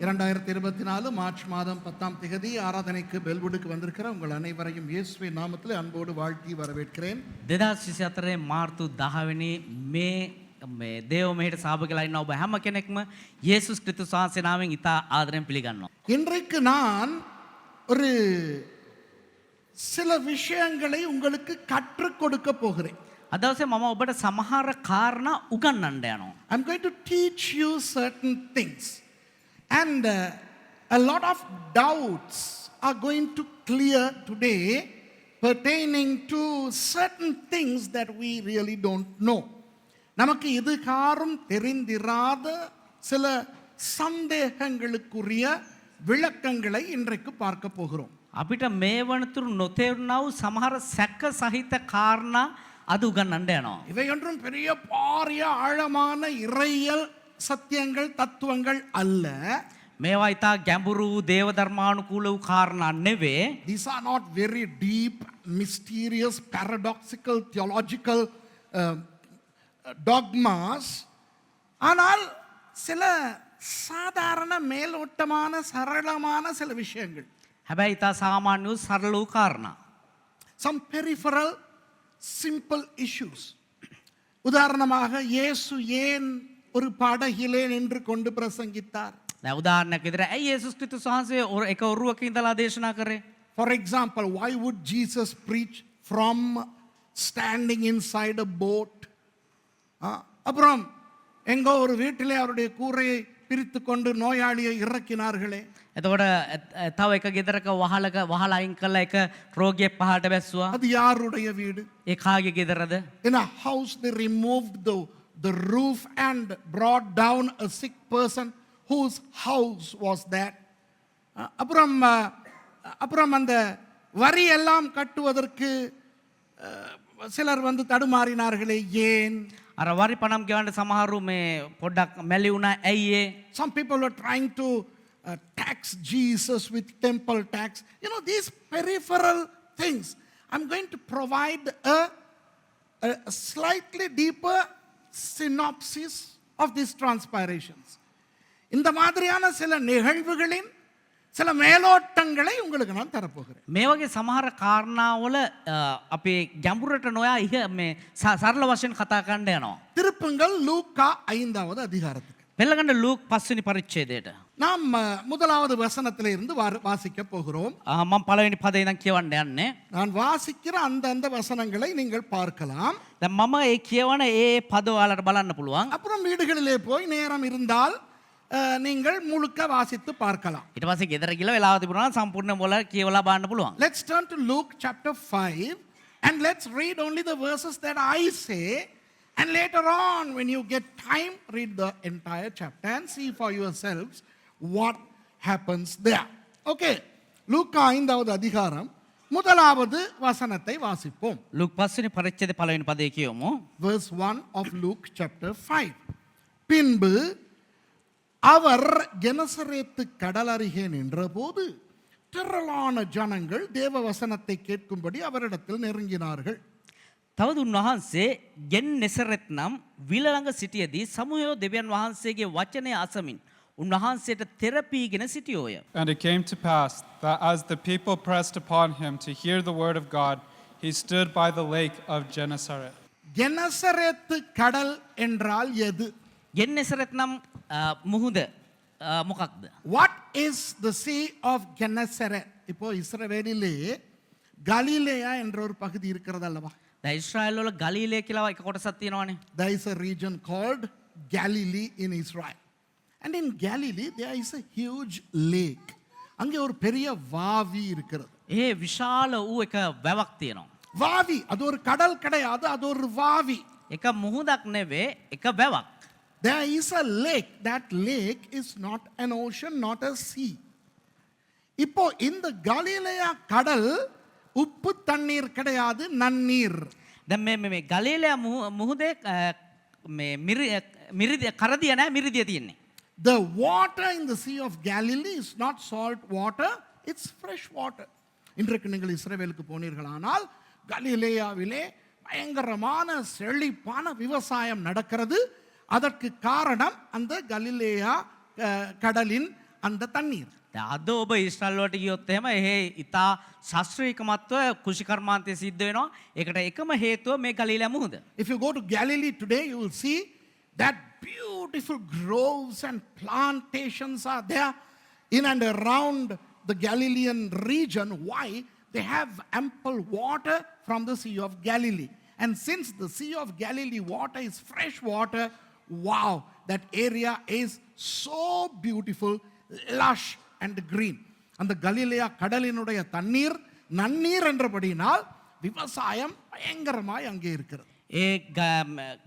2024 March மாதம் 10ஆம் தேதி ஆராதனைக்கு பெல்வுடுக்கு வந்திருக்கிற உங்கள் அனைவரையும் இயேசுவின் நாமத்தில் அன்போடு வாழ்த்தி வரவேற்கிறேன். 2024 මාර්තු 10 වෙනි මේ දේව මෙහෙට සහභාගීලා ඉන්න ඔබ හැම කෙනෙක්ම යේසුස් ක්‍රිස්තුස් වහන්සේ නාමයෙන් ඉතා ආදරෙන් පිළිගන්නවා. இன்றைக்கு நான் ஒரு சில விஷயங்களை உங்களுக்கு கற்றுக் கொடுக்க போகிறேன். අද දවසේ මම ඔබට සමහර කාරණා උගන්වන්න යනවා. I'm going to teach you certain things. And a lot of doubts are going to clear today pertaining to certain things that we really don't know. நமக்கு இதுகாரும் தெரிந்திராத சில சந்தேகங்களுக்குரிய விளக்கங்களை இன்றைக்கு பார்க்க போகிறோம். අපිට මේ වනතුරු නොතේරුණා වූ සමහර සැක සහිත කාරණා අද උගන්වන්න යනවා. இவை ஒன்றும் பெரிய பாரிய ஆழமான இறையியல் சத்தியங்கள் தத்துவங்கள் அல்ல. මේවා ඉතා ගැඹුරු දේව ධර්මානුකූල වූ කාරණා නෙවේ. These are not very deep, mysterious, paradoxical, theological dogmas. ஆனால் சில சாதாரண மேலோட்டமான சரளமான சில விஷயங்கள். හැබැයි ඉතා සාමාන්‍ය වූ සරල වූ කාරණා. Some peripheral, simple issues. உதாரணமாக இயேசு ஏன் ஒரு படகிலே நின்று கொண்டு பிரசங்கித்தார்? දැන් උදාහරණයක් විදිහට ඇයි යේසුස් ක්‍රිස්තුස් වහන්සේ එක ඔරුවක ඉඳලා දේශනා කරේ? For example, why would Jesus preach from standing inside a boat? அப்புறம் எங்கோ ஒரு வீட்டிலே அவருடைய கூரையை பிரித்து கொண்டு நோயாளியை இறக்கினார்களே. එතකොට තව එක ගෙදරක වහලා අයින් කළා එක රෝගියෙක් පහළට බැස්සුවා. அது யாருடைய வீடு? ඒ කාගේ ගෙදරද? In a house they removed the roof and brought down a sick person. Whose house was that? அப்புறம் அந்த வரி எல்லாம் கட்டுவதற்கு சிலர் வந்து தடுமாறினார்களே, ஏன்? අර වරි පනම් ගෙවන්න සමහරු මේ පොඩ්ඩක් මැලි වුණා ඇයි? Some people were trying to tax Jesus with temple tax. You know, these peripheral things. I'm going to provide a slightly deeper synopsis of these transpirations. இந்த மாதிரியான சில நிகழ்வுகளின் சில மேலோட்டங்களை உங்களுக்கு நான் தரப்போகிறேன். මේ වගේ සමහර කාරණාවල අපි ගැඹුරට නොයා මේ සරල වශයෙන් කතා කරන්න යනවා. திருப்புங்கள் லூக்கா 5வது அதிகாரத்துக்கு. පෙළගන්න ලූක් 5 වෙනි පරිච්ඡේදයට. நாம் முதலாவது வசனத்திலே இருந்து வாசிக்க போகிறோம். මම පළවෙනි පදේ ඉඳන් කියවන්න යන්නේ. நான் வாசிக்கிற அந்த வசனங்களை நீங்கள் பார்க்கலாம். දැන් මම ඒ කියවන ඒ පද ඔයාලට බලන්න පුළුවන්. அப்புறம் வீடுகளிலே போய் நேரம் இருந்தால் நீங்கள் முழுக்க வாசித்து பார்க்கலாம். ඊට පස්සේ ගෙදර ගිහලා වෙලාව තිබුණා නම් සම්පූර්ණ මොළ කියවලා බලන්න පුළුවන්. Let's turn to Luke chapter 5 and let's read only the verses that I say, and later on when you get time read the entire chapter and see for yourselves what happens there. Okay. லூக்கா 5வது அதிகாரம் முதலாவது வசனத்தை வாசிப்போம். Luke 5 වෙනි පරිච්ඡේදයේ පළවෙනි පදේ කියවමු. Verse 1 of Luke chapter 5. பின்பு அவர் கெனசரேத்து கடல் அருகே நின்றபோது திரளான ஜனங்கள் தேவ வசனத்தை கேட்கும்படி அவரிடத்தில் நெருங்கினார்கள். තවද උන්වහන්සේ ගෙන්නසරෙත් නම් විල ළඟ සිටියේදී සමූහය දෙවියන් වහන්සේගේ වචනය අසමින් උන්වහන්සේට තෙරපීගෙන සිටියෝය. And it came to pass that as the people pressed upon him to hear the word of God, he stood by the lake of Gennesaret. கெனசரேத்து கடல் என்றால் எது? ගෙන්නසරෙත් නම් මුහුද මොකක්ද? What is the sea of Gennesaret? இப்போ இஸ்ரவேலிலே கலிலேயா என்ற ஒரு பகுதி இருக்கிறது அல்லவா? දැන් ඊශ්‍රායල් වල ගලීලය කියලා එක කොටසක් තියෙනවානේ. There is a region called Galilee in Israel. And in Galilee there is a huge lake. அங்கே ஒரு பெரிய வாவி இருக்கிறது. ඒ විශාල වූ එක වැවක් තියෙනවා. வாவி அது ஒரு கடல் கிடையாது, அது ஒரு வாவி. එක මුහුදක් නෙවේ එක වැවක්. There is a lake. That lake is not an ocean, not a sea. இப்போ இந்த கலிலேயா கடல் உப்பு தண்ணீர் கிடையாது, நன்னீர். දැන් මේ ගලීලය මුහුදේ මේ මිරිදිය කරදිය නැහැ, මිරිදිය තියෙන්නේ. The water in the sea of Galilee is not salt water, it's fresh water. இன்றைக்கு நீங்கள் இஸ்ரவேலுக்கு போனீர்களானால் கலிலேயாவிலே பயங்கரமான செழிப்பான விவசாயம் நடக்கிறது. அதற்கு காரணம் அந்த கலிலேயா கடலின் அந்த தண்ணீர். අද ඔබ ඊශ්‍රායල් වලට ගියොත් එහෙම එහේ ඉතා ශාස්ත්‍රීයකමත්ව කෘෂිකර්මාන්තය සිද්ධ වෙනවා. ඒකට එකම හේතුව මේ ගලිලෑ මුහුද. If you go to Galilee today, you will see that beautiful groves and plantations are there in and around the Galilean region. Why? They have ample water from the Sea of Galilee. And since the Sea of Galilee water is fresh water, wow, that area is so beautiful, lush and green. அந்த கலிலேயா கடலினுடைய தண்ணீர் நன்னீர் என்றபடியினால் விவசாயம் பயங்கரமாய் அங்கே இருக்கிறது. ඒ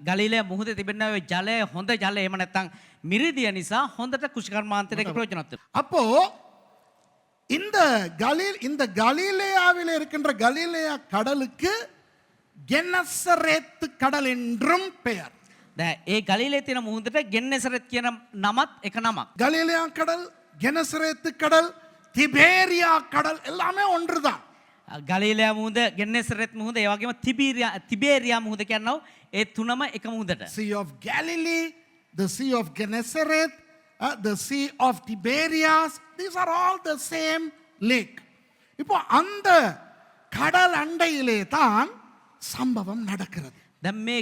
ගලිලෑ මුහුදේ තිබෙන ඔය ජලය හොඳ ජලය එහෙම නැත්නම් මිරිදිය නිසා හොඳට කෘෂිකර්මාන්තයට ප්‍රයෝජනවත් වෙනවා. அப்போ இந்த கலிலேயாவில் இருக்கின்ற கலிலேயா கடலுக்கு கென்னசரேத்து கடல் என்றும் பெயர். දැන් ඒ ගලිලේ තියෙන මුහුදට ගෙන්නසරත් කියන නමත් එක නමක්. கலிலேயா கடல், கெனசரேத்து கடல், திபேரியா கடல் எல்லாமே ஒன்றுதான். ගලිලෑ මුහුද, ගෙන්නසරත් මුහුද, ඒ වගේම තිබේරියා මුහුද කියනවා ඒ තුනම එක මුහුදට. Sea of Galilee, the Sea of Gennesaret, the Sea of Tiberias, these are all the same lake. இப்போ அந்த கடல் அண்டையிலே தான் சம்பவம் நடக்கிறது. දැන් මේ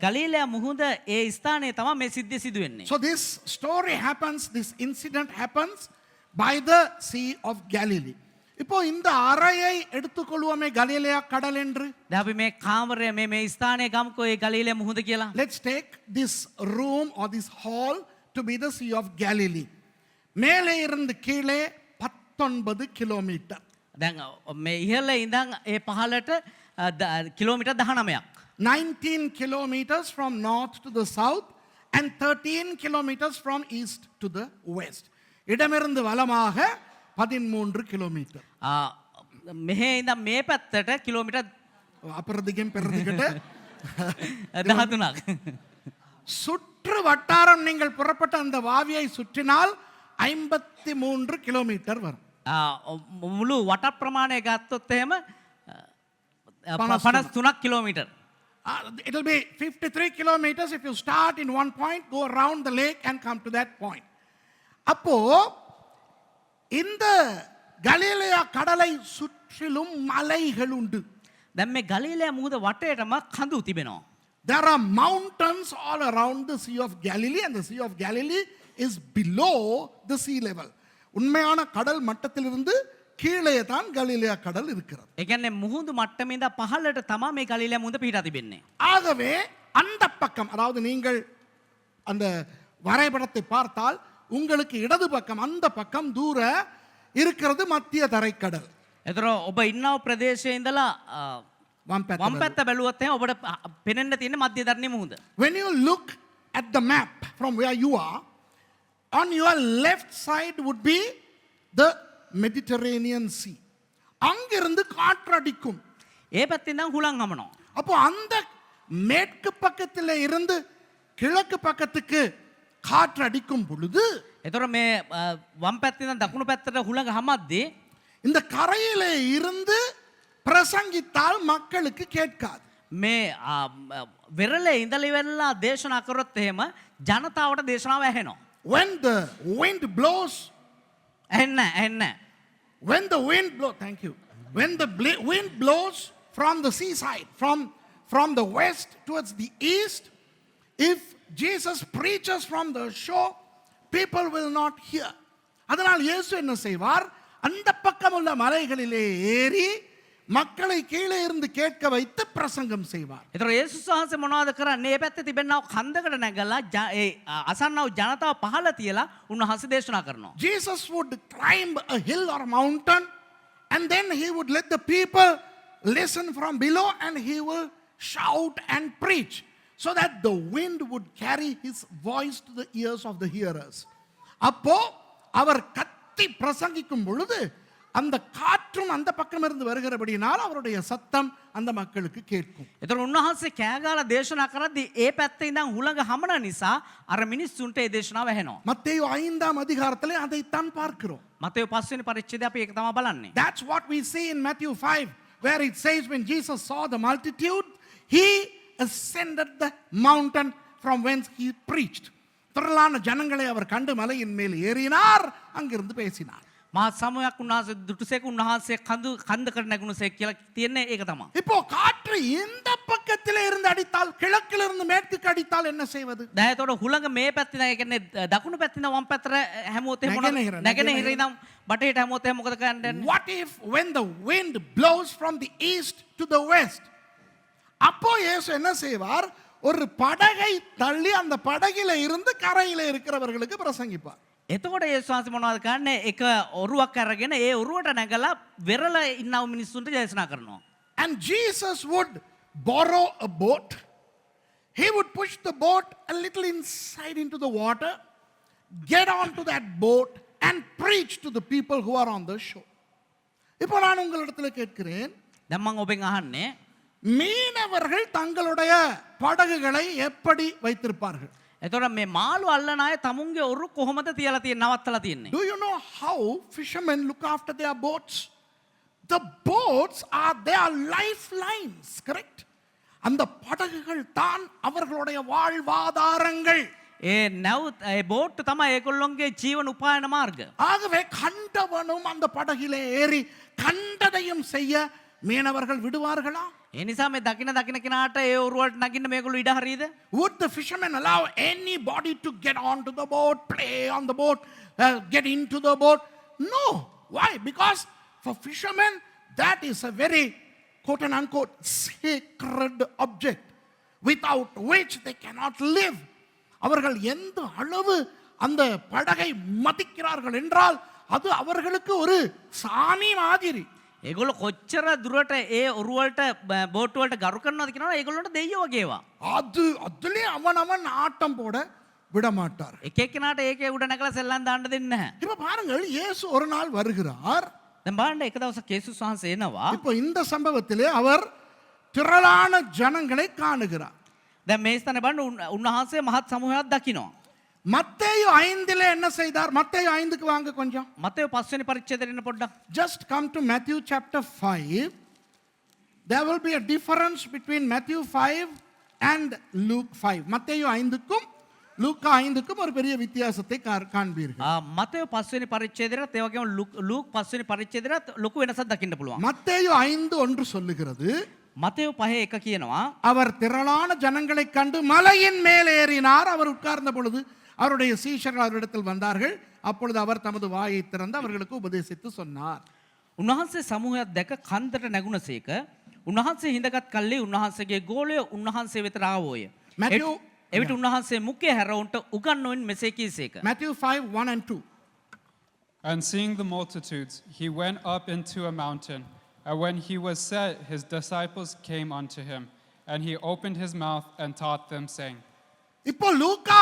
ගලිලෑ මුහුද ඒ ස්ථානයේ තමයි මේ සිද්ධිය සිදු වෙන්නේ. So this story happens, this incident happens by the Sea of Galilee. இப்போ இந்த அறையை எடுத்துக்கொள்வோமே கலிலேயா கடல் என்று. දැන් අපි මේ කාමරය මේ ස්ථානයේ ගමුකෝ ඒ ගලිලෑ මුහුද කියලා. Let's take this room or this hall to be the Sea of Galilee. மேலே இருந்து கீழே 19 கிலோமீட்டர். දැන් මේ ඉහළ ඉඳන් ඒ පහළට kilometre 19ක්. 19 kilometers from north to the south and 13 kilometers from east to the west. இடமிருந்து வலமாக 13 கிலோமீட்டர். මෙහේ ඉඳන් මේ පැත්තට කිලෝමීටර් අපරදිගෙන් පෙරදිගට 13ක්. சுற்று வட்டாரம் நீங்கள் புறப்பட்ட அந்த வாவியை சுற்றினால் 53 கிலோமீட்டர் வரும். මුළු වට ප්‍රමාණය ගත්තොත් එහෙම 53ක් kilometre. It will be 53 kilometers if you start in one point, go around the lake and come to that point. அப்போ இந்த கலிலேயா கடலை சுற்றிலும் மலைகள் உண்டு. දැන් මේ ගලිලෑ මුහුද වටේටම කඳු තිබෙනවා. There are mountains all around the Sea of Galilee, and the Sea of Galilee is below the sea level. உண்மையான கடல் மட்டத்திலிருந்து கீழே தான் கலிலேயா கடல் இருக்கிறது. ඒ කියන්නේ මුහුදු මට්ටමේ ඉඳන් පහළට තමයි මේ ගලිලෑ මුහුද පිහිටා තිබෙන්නේ. ஆகவே அந்த பக்கம், அதாவது நீங்கள் அந்த வரைபடத்தை பார்த்தால் உங்களுக்கு இடது பக்கம், அந்த பக்கம் தூர இருக்கிறது மத்திய தரைக்கடல். ඒතර ඔබ ඉන්නව ප්‍රදේශයේ ඉඳලා වම් පැත්ත බැලුවොත් එහෙනම් ඔබට පෙනෙන්න තියෙන මධ්‍ය ධරණී මුහුද. When you look at the map from where you are, on your left side would be the Mediterranean Sea. அங்கிருந்து காற்றடிக்கும். ඒ පැත්තෙන් ඉඳන් හුලං හමනවා. அப்போ அந்த மேற்கு பக்கத்தில் இருந்து கிழக்கு பக்கத்துக்கு காற்று அடிக்கும் பொழுது ඒතර මේ වම් පැත්තෙන් ඉඳන් දකුණු පැත්තට හුලඟ හමද්දී இந்த கரையிலே இருந்து பிரசங்கித்தால் மக்களுக்கு கேட்காது. මේ වෙරළේ ඉඳලා ඉවරලා දේශනා කරොත් එහෙම ජනතාවට දේශනාව ඇහෙනවා. When the wind blows, ඇහෙන්න. when the wind blows, thank you. When the wind blows from the seaside, from the west towards the east, if Jesus preaches from the shore, people will not hear. அதனால் இயேசு என்ன செய்வார்? அந்த பக்கம் உள்ள மலைகளிலே ஏறி மக்களை கீழே இருந்து கேட்க வைத்து பிரசங்கம் செய்வார். ඒතර යේසුස් වහන්සේ මොනවද කරන්නේ? මේ පැත්තේ තිබෙනව කන්දකට නැගලා ඒ අසන්නව ජනතාව පහළ තියලා උන්වහන්සේ දේශනා කරනවා. Jesus would climb a hill or a mountain and then he would let the people listen from below and he will shout and preach so that the wind would carry his voice to the ears of the hearers. அப்போ அவர் கத்தி பிரசங்கிக்கும் பொழுது அந்த காற்றும் அந்த பக்கம் இருந்து வருகிறபடியால் அவருடைய சத்தம் அந்த மக்களுக்கு கேட்கும். ඒතර උන්වහන්සේ කෑගාලා දේශනා කරද්දී ඒ පැත්තේ ඉඳන් හුලඟ හමන නිසා අර මිනිස්සුන්ට ඒ දේශනාව ඇහෙනවා. மத்தேயு 5ஆம் அதிகாரத்திலே அதை தான் பார்க்கிறோம். මතෙව් 5 වෙනි පරිච්ඡේදය අපි ඒක තමයි බලන්නේ. That's what we see in Matthew 5 where it says when Jesus saw the multitude, he ascended the mountain from whence he preached. திரளான ஜனங்களை அவர் கண்டு மலையின் மேல் ஏறினார், அங்கிருந்து பேசினார். මා සමයක් උන්වහන්සේ දුටුසේක උන්වහන්සේ කන්දකට නැගුණුසේ කියලා තියෙන්නේ ඒක තමයි. இப்போ காற்று இந்த பக்கத்திலே இருந்து அடித்தால், கிழக்கிலிருந்து மேற்குக்கு அடித்தால் என்ன செய்வது? දැන් එතකොට හුළඟ මේ පැත්තේ නැහැ. ඒ කියන්නේ දකුණු පැත්තේ නම් වම් පැත්තට හැමෝත් එහෙම මොනවද? නැගෙනහිර ඉඳන් බටහිරට හැමෝත් එහෙම මොකද කරන්නේ? What if when the wind blows from the east to the west? அப்போ இயேசு என்ன செய்வார்? ஒரு படகை தள்ளி அந்த படகில இருந்து கரையில இருக்கிறவர்களுக்கு பிரசங்கிப்பார். එතකොට යේසුස් වහන්සේ මොනවද කරන්නේ? එක ඔරුවක් අරගෙන ඒ ඔරුවට නැගලා වෙරළ ඉන්නව මිනිස්සුන්ට දේශනා කරනවා. And Jesus would borrow a boat. He would push the boat a little inside into the water, get onto that boat and preach to the people who are on the shore. இப்போ நான் உங்களிடத்தில் கேட்கிறேன், දැන් මම ඔබෙන් අහන්නේ மீனவர்கள் தங்களுடைய படகுகளை எப்படி வைத்திருப்பார்கள்? එතකොට මේ මාළු අල්ලන අය තමුන්ගේ ඔරු කොහොමද තියලා තියෙන්නේ, නවත්තලා තියෙන්නේ? Do you know how fishermen look after their boats? The boats are their lifelines, correct? அந்த படகுகள் தான் அவர்களுடைய வாழ்வாதாரங்கள். ඒ නැව් ඒ බෝට් තමයි ඒගොල්ලොන්ගේ ජීවන උපායන මාර්ග. ஆகவே கண்டவனும் அந்த படகிலே ஏறி கண்டதையும் செய்ய மீனவர்கள் விடுவார்களா? ඒ නිසා මේ දකින කෙනාට ඒ ඔරුවට නගින්න මේගොල්ලෝ ඉඩ හරියද? Would the fishermen allow anybody to get onto the boat, play on the boat, get into the boat? No. Why? Because for fishermen, that is a very quote and unquote sacred object without which they cannot live. அவர்கள் எந்த அளவு அந்த படகை மதிக்கிறார்கள் என்றால் அது அவர்களுக்கு ஒரு சாமி மாதிரி. ඒගොල්ලෝ කොච්චර දුරට ඒ ඔරුවලට බෝට් වලට ගරු කරනවද කියනවා ඒගොල්ලන්ට දෙයියෝ වගේවා. அது அதுலயே அவன் ஆட்டம் போட விட மாட்டார். එක එක්කෙනාට ඒකේ උඩ නැගලා සෙල්ලම් දාන්න දෙන්නේ නැහැ. இப்ப பாருங்கள், இயேசு ஒரு நாள் வருகிறார். දැන් බලන්න එක දවසක් යේසුස් වහන්සේ එනවා. இப்போ இந்த சம்பவத்திலே அவர் திரளான ஜனங்களை காணுகிறார். දැන් මේ ස්ථානේ බලන්න උන්වහන්සේ මහත් සමූහයක් දකිනවා. மத்தேயு 5ல என்ன செய்தார்? மத்தேயு 5க்கு வாங்க கொஞ்சம். මතෙව් 5 වෙනි පරිච්ඡේදයට එන්න පොඩ්ඩක්. Just come to Matthew chapter 5. There will be a difference between Matthew 5 and Luke 5. மத்தேயு 5க்கும் லூக்கா 5க்கும் ஒரு பெரிய வித்தியாசத்தை காண்பீர்கள். මතෙව් 5 වෙනි පරිච්ඡේදයට ඒ වගේම ලූක් 5 වෙනි පරිච්ඡේදයට ලොකු වෙනසක් දකින්න පුළුවන්. மத்தேயு 5:1 சொல்லுகிறது, මතෙව් 5:1 කියනවා அவர் திரளான ஜனங்களை கண்டு மலையின் மேல் ஏறினார். அவர் உட்கார்ந்த பொழுது அவருடைய சீஷர்கள் அவரிடத்தில் வந்தார்கள். அப்பொழுது அவர் தமது வாயை திறந்து அவர்களுக்கு உபதேசித்து சொன்னார். උන්වහන්සේ සමූහයක් දැක කන්දට නැගුණසේක උන්වහන්සේ හිඳගත් කල්ලි උන්වහන්සේගේ ගෝලය උන්වහන්සේ වෙතට ආවෝය. එවිට උන්වහන්සේ මුඛය හැර උන්ට උගන්වමින් මෙසේ කීසේක. Matthew 5:1 and 2. And seeing the multitudes, he went up into a mountain. And when he was set, his disciples came unto him. And he opened his mouth and taught them, saying. இப்போ லூக்கா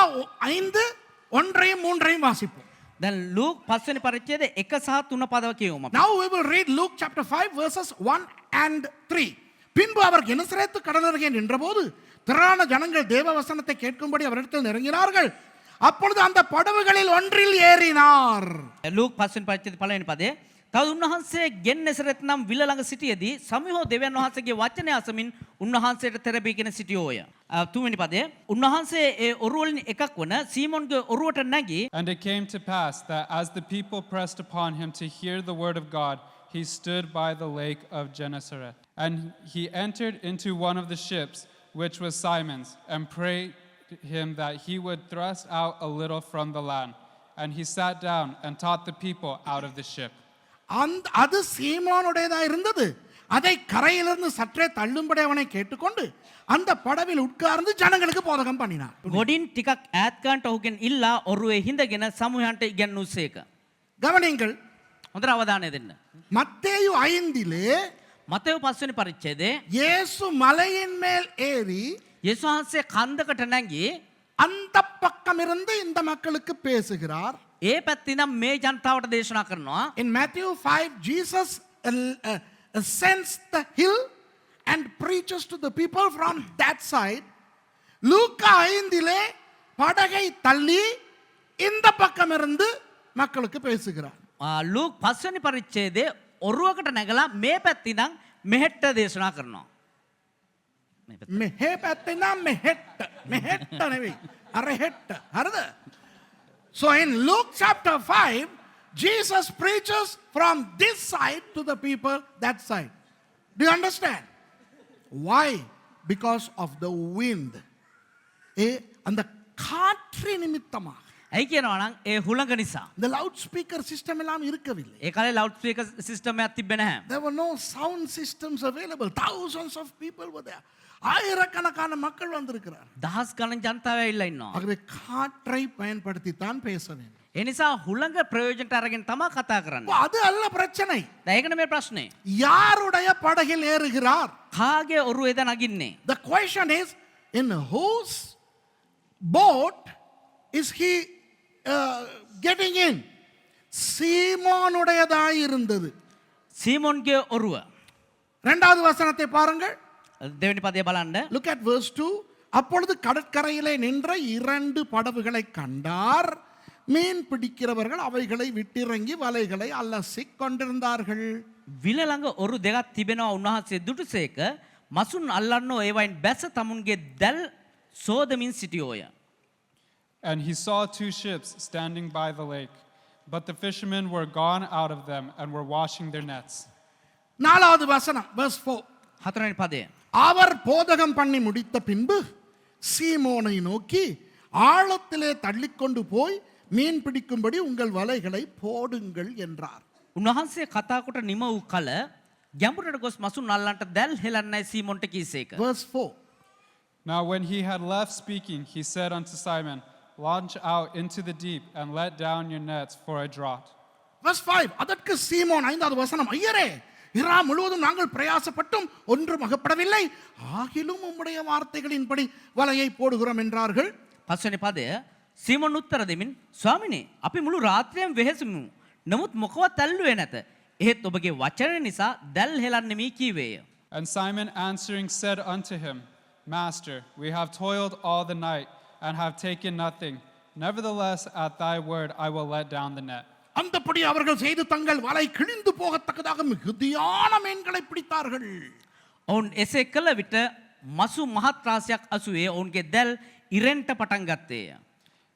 5:1-3 வாசிப்போம். දැන් Luke 5 වෙනි පරිච්ඡේදයේ 1 සහ 3 පදව කියවමු. Now we will read Luke chapter 5 verses 1 and 3. பின்பு அவர் கெனசரேத்து கடலருகே நின்றபோது திரளான ஜனங்கள் தேவ வசனத்தை கேட்கும்படி அவரிடத்தில் நெருங்கினார்கள். அப்பொழுது அந்த படகுகளில் ஒன்றில் ஏறினார். ලූක් 5 වෙනි පරිච්ඡේදයේ පළවෙනි පදේ තවද උන්වහන්සේ ගෙන්නසරත් නම් විල ළඟ සිටියේදී සමූහෝ දෙවියන් වහන්සේගේ වචනය අසමින් උන්වහන්සේට තෙරපීගෙන සිටියෝය. තුන්වෙනි පදේ උන්වහන්සේ ඒ ඔරුවලින් එකක් වන සීමොන්ගේ ඔරුවට නැගී. And it came to pass that as the people pressed upon him to hear the word of God, he stood by the lake of Gennesaret. And he entered into one of the ships, which was Simon's, and prayed him that he would thrust out a little from the land. And he sat down and taught the people out of the ship. அது சீமோனுடையதா இருந்தது. அதை கரையிலிருந்து சற்றே தள்ளும்படி அவனை கேட்டுக்கொண்டு அந்த படவில் உட்கார்ந்து ஜனங்களுக்கு போதகம் பண்ணினார். ගොඩින් ටිකක් ඈත් ගන්නට ඔහුගෙන් ඉල්ලා ඔරුවේ හිඳගෙන සමූහයන්ට ඉගන්වූසේක. கவனியுங்கள், හොඳට අවධානය දෙන්න. மத்தேயு 5லே මතෙව් 5 වෙනි පරිච්ඡේදයේ இயேசு மலையின் மேல் ஏறி යේසුස් වහන්සේ කන්දකට නැගී அந்த பக்கம் இருந்து இந்த மக்களுக்கு பேசுகிறார். ඒ පැත්තිනම් මේ ජනතාවට දේශනා කරනවා. In Matthew 5, Jesus ascends the hill and preaches to the people from that side. லூக்கா 5லே படகை தள்ளி இந்த பக்கம் இருந்து மக்களுக்கு பேசுகிறார். ලූක් 5 වෙනි පරිච්ඡේදයේ ඔරුවකට නැගලා මේ පැත්තිනම් මෙහෙට දේශනා කරනවා. මෙහෙ පැත්තේ නම් මෙහෙට නෙවෙයි. අරහෙට්ට. හරිද? So in Luke chapter 5, Jesus preaches from this side to the people that side. Do you understand? Why? Because of the wind. அந்த காற்று நிமித்தமாக. ඇයි කියනවා නම් ඒ හුළඟ නිසා. The loudspeaker system எல்லாம் இருக்கவில்லை. ඒ කාලේ ලවුඩ් ස්පීකර් සිස්ටම් එකක් තිබ්බේ නැහැ. There were no sound systems available. Thousands of people were there. ஆயிரக்கணக்கான மக்கள் வந்திருக்கிறார். දහස් ගණන් ජනතාව ඇවිල්ලා ඉන්නවා. ஆகவே காற்றை பயன்படுத்தி தான் பேச வேண்டும். ඒ නිසා හුළඟ ප්‍රයෝජනට අරගෙන තමයි කතා කරන්නේ. அது அல்ல பிரச்சனை. දැන් ඒකනේ මේ ප්‍රශ්නේ. யாருடைய படகில் ஏறுகிறார்? කාගේ ඔරුවේද නගින්නේ? The question is, in whose boat is he getting in? சீமோனுடையதாய் இருந்தது. සීමොන්ගේ ඔරුව. இரண்டாவது வசனத்தை பாருங்கள். දෙවෙනි පදේ බලන්න. Look at verse 2. அப்பொழுது கடற்கரையிலே நின்ற 2 படகுகளை கண்டார். மீன் பிடிக்கிறவர்கள் அவைகளை விட்டிறங்கி வலைகளை அலசிக் கொண்டிருந்தார்கள். විල ළඟ ඔරු දෙකක් තිබෙනවා උන්වහන්සේ දුටුසේක. මසුන් අල්ලන්නෝ ඒවයින් බැස තමුන්ගේ දැල් සෝදමින් සිටියෝය. And he saw 2 ships standing by the lake, but the fishermen were gone out of them and were washing their nets. நாலாவது வசனம், verse 4. හතරවෙනි පදය. அவர் போதகம் பண்ணி முடித்த பின்பு சீமோனை நோக்கி ஆழத்திலே தள்ளிக்கொண்டு போய் மீன் பிடிக்கும்படி உங்கள் வலைகளை போடுங்கள் என்றார். උන්වහන්සේ කතා කොට නිම වූ කල ගැඹුරට ගොස් මසුන් අල්ලන්නට දැල් හෙලන්නයි සීමොන්ට කීසේක. Verse 4. Now when he had left speaking, he said unto Simon, launch out into the deep and let down your nets for a draught. Verse 5. அதற்கு சீமோன், ஐந்தாவது வசனம், ஐயரே, இரா முழுவதும் நாங்கள் பிரயாசப்பட்டும் ஒன்றும் அகப்படவில்லை, ஆகிலும் உம்முடைய வார்த்தைகளின்படி வலையை போடுகிறோம் என்றார்கள். පස්වෙනි පදය. සීමොන් උත්තර දෙමින්, ස්වාමිනේ, අපි මුළු රාත්‍රියම වෙහෙසුමු. නමුත් මොකවත් ඇල්ලුවේ නැත. එහෙත් ඔබගේ වචන නිසා දැල් හෙලන්නෙමි කීවේය. And Simon answering said unto him, Master, we have toiled all the night and have taken nothing. Nevertheless, at thy word I will let down the net. அந்தப்படி அவர்கள் செய்து தங்கள் வலை கிழிந்து போகத்தக்கதாக மிகுதியான மீன்களை பிடித்தார்கள். ඔවුන් එසේ කළ විට මසු මහත් රාශියක් අසුවේ ඔවුන්ගේ දැල් ඉරෙන්ට පටන් ගත්තේය.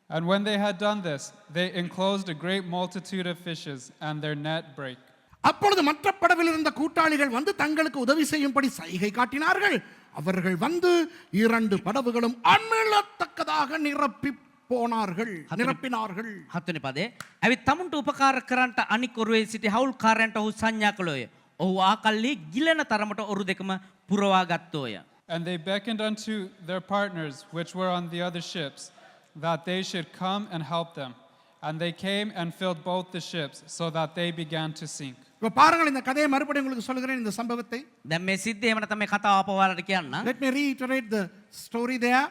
And when they had done this, they enclosed a great multitude of fishes, and their net brake. அப்பொழுது மற்ற படவில் இருந்த கூட்டாளிகள் வந்து தங்களுக்கு உதவி செய்யும்படி சைகை காட்டினார்கள். அவர்கள் வந்து 2 படவுகளும் அமிழத்தக்கதாக நிரப்பினார்கள். හත්වෙනි පදේ. ඇවිත් තමුන්ට උපකාර කරන්නට අනික් ඔරුවේ සිටි හවුල් කාරයන්ට ඔහු සංඥා කළෝය. ඔහු ආකල්හි ගිලෙන තරමට ඔරු දෙකම පුරවා ගත්තෝය. And they beckoned unto their partners, which were on the other ships, that they should come and help them. And they came and filled both the ships, so that they began to sink. இப்ப பாருங்கள், இந்த கதையை மறுபடியும் உங்களுக்கு சொல்கிறேன், இந்த சம்பவத்தை. දැන් මේ සිද්ධිය එහෙම නැත්නම් මේ කතාව අප ඔයාලට කියන්න. Let me reiterate the story there.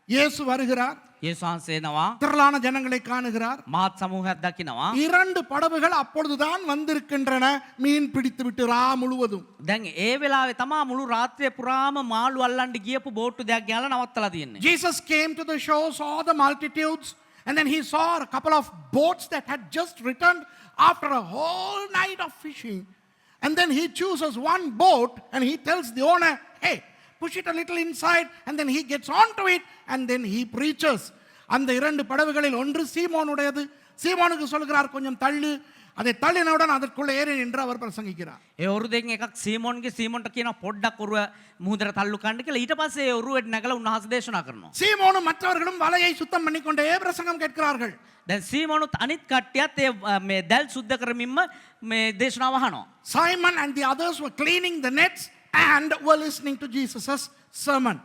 இயேசு வருகிறார். යේසුස් වහන්සේ එනවා. திரளான ஜனங்களை காணுகிறார். මහත් සමූහයක් දකිනවා. 2 படவுகள் அப்பொழுதுதான் வந்திருக்கின்றன, மீன் பிடித்து விட்டு ரா முழுவதும். දැන් ඒ වෙලාවේ තමා මුළු රාත්‍රිය පුරාම මාළු අල්ලන්න ගියපු බෝට්ටු දෙකක් ගෙනලා නවත්තලා තියෙන්නේ. Jesus came to the shore, saw the multitudes, and then he saw a couple of boats that had just returned after a whole night of fishing. And then he chooses one boat and he tells the owner, hey, push it a little inside, and then he gets onto it and then he preaches. அந்த 2 படவுகளில் ஒன்று சீமோனுடையது. சீமோனுக்கு சொல்கிறார், கொஞ்சம் தள்ளு. அதை தள்ளினவுடன் அதற்குள்ளே ஏறி என்று அவர் பிரசங்கிக்கிறார். ඒ ඔරු දෙකෙන් එකක් සීමොන්ට කියන පොඩ්ඩක් ඔරුව මුහුදට තල්ලු කන්න කියලා ඊට පස්සේ ඒ ඔරුවට නැගලා උන්වහන්සේ දේශනා කරනවා. சீமோனும் மற்றவர்களும் வலையை சுத்தம் பண்ணிக்கொண்டே பிரசங்கம் கேட்கிறார்கள். දැන් සීමොනුත් අනිත් කට්ටියත් මේ දැල් සුද්ධ කරමින්ම මේ දේශනාව අහනවා. Simon and the others were cleaning the nets and were listening to Jesus' sermon.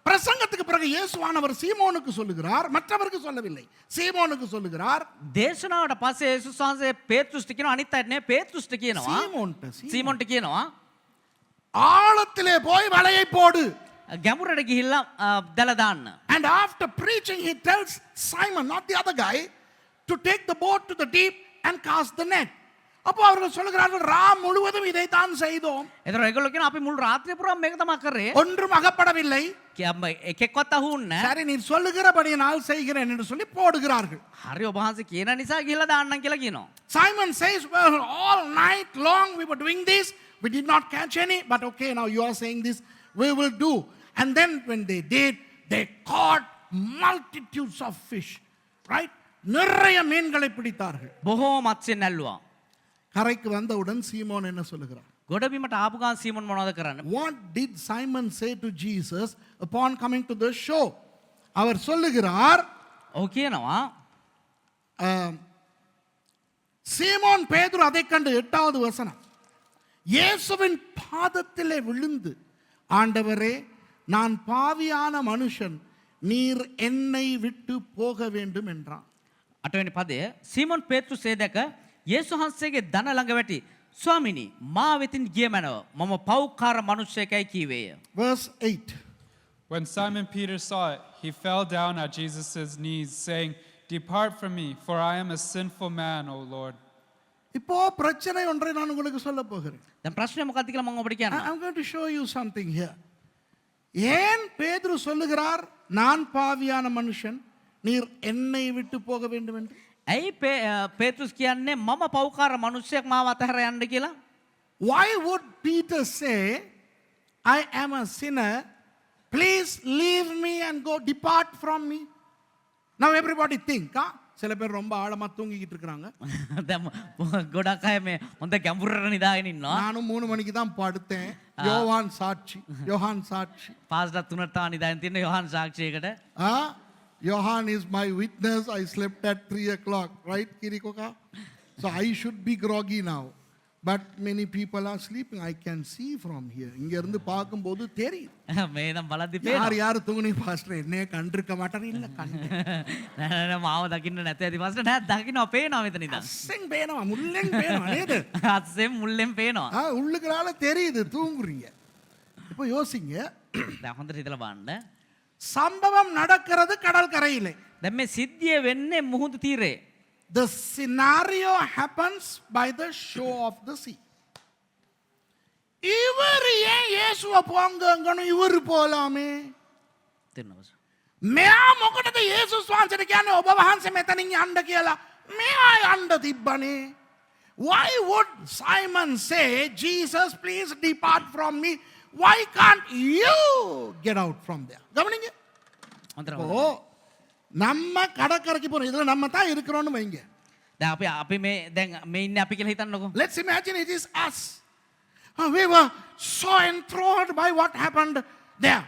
பிரசங்கத்துக்கு பிறகு இயேசுவானவர் சீமோனுக்கு சொல்லுகிறார், மற்றவருக்கு சொல்லவில்லை. சீமோனுக்கு சொல்லுகிறார். දේශනාවට පස්සේ යේසුස් වහන්සේ පේත්‍රුස්ට කියනවා, අනිත් අයට නේ පේත්‍රුස්ට කියනවා. සීමොන්ට කියනවා ஆழத்திலே போய் வலையை போடு. ගැඹුරට ගිහිල්ලා දැල දාන්න. And after preaching he tells Simon, not the other guy, to take the boat to the deep and cast the net. அப்போ அவர்கள் சொல்கிறார்கள், ரா முழுவதும் இதை தான் செய்தோம். එතකොට ඒගොල්ලෝ කියනවා අපි මුළු රාත්‍රිය පුරාම මේක තමයි කරේ. ஒன்றும் அகப்படவில்லை. එකෙක්වත් අහුන්නේ නැහැ. சரி, நீ சொல்லுகிறபடியினால் செய்கிறேன் என்று சொல்லி போடுகிறார்கள். හරි, ඔබ වහන්සේ කියන නිසා ගිහලා දාන්නම් කියලා කියනවා. Simon says, well, all night long we were doing this. We did not catch any, but okay, now you are saying this, we will do. And then when they did, they caught multitudes of fish, right? நிறைய மீன்களை பிடித்தார்கள். බොහෝ මත්ස්‍යයෙන් ඇල්ලුවා. கரைக்கு வந்தவுடன் சீமோன் என்ன சொல்லுகிறார்? ගොඩබිමට ආපු ගමන් සීමොන් මොනවද කරන්නේ? What did Simon say to Jesus upon coming to the shore? அவர் சொல்லுகிறார், ඔහු කියනවා சீமோன் பேதுரு அதைக் கண்டு 8வது வசனம், இயேசுவின் பாதத்திலே விழுந்து, ஆண்டவரே நான் பாவியான மனுஷன், நீர் என்னை விட்டு போக வேண்டும் என்றான். 8වෙනි පදය සීමොන් පේත්‍රුස් ඒ දැක යේසුස් වහන්සේගේ දන ළඟ වැටි ස්වාමිනී මා වෙතින් ගිය මැනව මම පව්කාර මනුෂ්‍යයෙක්යි කීවේය. Verse 8. When Simon Peter saw it, he fell down at Jesus' knees, saying, "Depart from me, for I am a sinful man, O Lord." இப்போ பிரச்சனை ஒன்றை நான் உங்களுக்கு சொல்ல போகிறேன். දැන් ප්‍රශ්නේ මොකක්ද කියලා මම ඔබට කියන්නම්. I'm going to show you something here. ஏன் பேதுரு சொல்லுகிறார் நான் பாவியான மனுஷன் நீர் என்னை விட்டு போக வேண்டும் என்று? ඇයි පේත්‍රුස් කියන්නේ මම පව්කාර මනුෂ්‍යයෙක් මාව අතහැර යන්න කියලා? Why would Peter say, I am a sinner, please leave me and go depart from me? Now everybody think, சில பேர் ரொம்ப ஆழமா தூங்கிக்கிட்டு இருக்காங்க. දැන් ගොඩක් අය මේ හොඳ ගැඹුරට නිදාගෙන ඉන්නවා. நானும் 3 மணிக்கு தான் படுத்தேன். யோவான் சாட்சி. පාස්ටර් 3ට තා නිදාගෙන තියෙන යෝහන් සාක්ෂියකට. Johan is my witness. I slept at 3 o'clock, right, Kirikoka? So I should be groggy now. But many people are sleeping. I can see from here. இங்க இருந்து பாக்கும்போது தெரியும். මේ නම් බලද්දි පේනවා. யார் தூங்குனி பாஸ்டர் என்னைய கண்டிருக்க மாட்டாரு இல்ல கண்டு. නෑ මාව දකින්න නැත ඇති පාස්ටර් නෑ දකින්නවා පේනවා මෙතන ඉඳන්. அசெங் பேනවා முள்ளெங் பேනවා නේද? අස්සෙන් මුල්ලෙන් පේනවා. உள்ளுக்குறால தெரியுது தூங்குறீங்க. இப்போ யோசிங்க. දැන් හොඳට හිතලා බලන්න. சம்பவம் நடக்கிறது கடல் கரையிலே. දැන් මේ සිද්ධිය වෙන්නේ මුහුදු තීරයේ. The scenario happens by the shore of the sea. இவர் ஏன் இயேசுவை போங்கன்னு இவர் போலாமே? තේරෙනවද? මෙයා මොකටද යේසුස් වහන්සේට කියන්නේ ඔබ වහන්සේ මෙතනින් යන්න කියලා? මෙයා යන්න තිබ්බනේ. Why would Simon say, Jesus, please depart from me? Why can't you get out from there? கவனிங்க. ஓ நம்ம கடற்கரைக்கு போறோம். இதுல நம்ம தான் இருக்கிறோம்னு வைங்க. දැන් අපි මේ ඉන්නේ අපි කියලා හිතන්නකෝ. Let's imagine it is us. We were so enthralled by what happened there.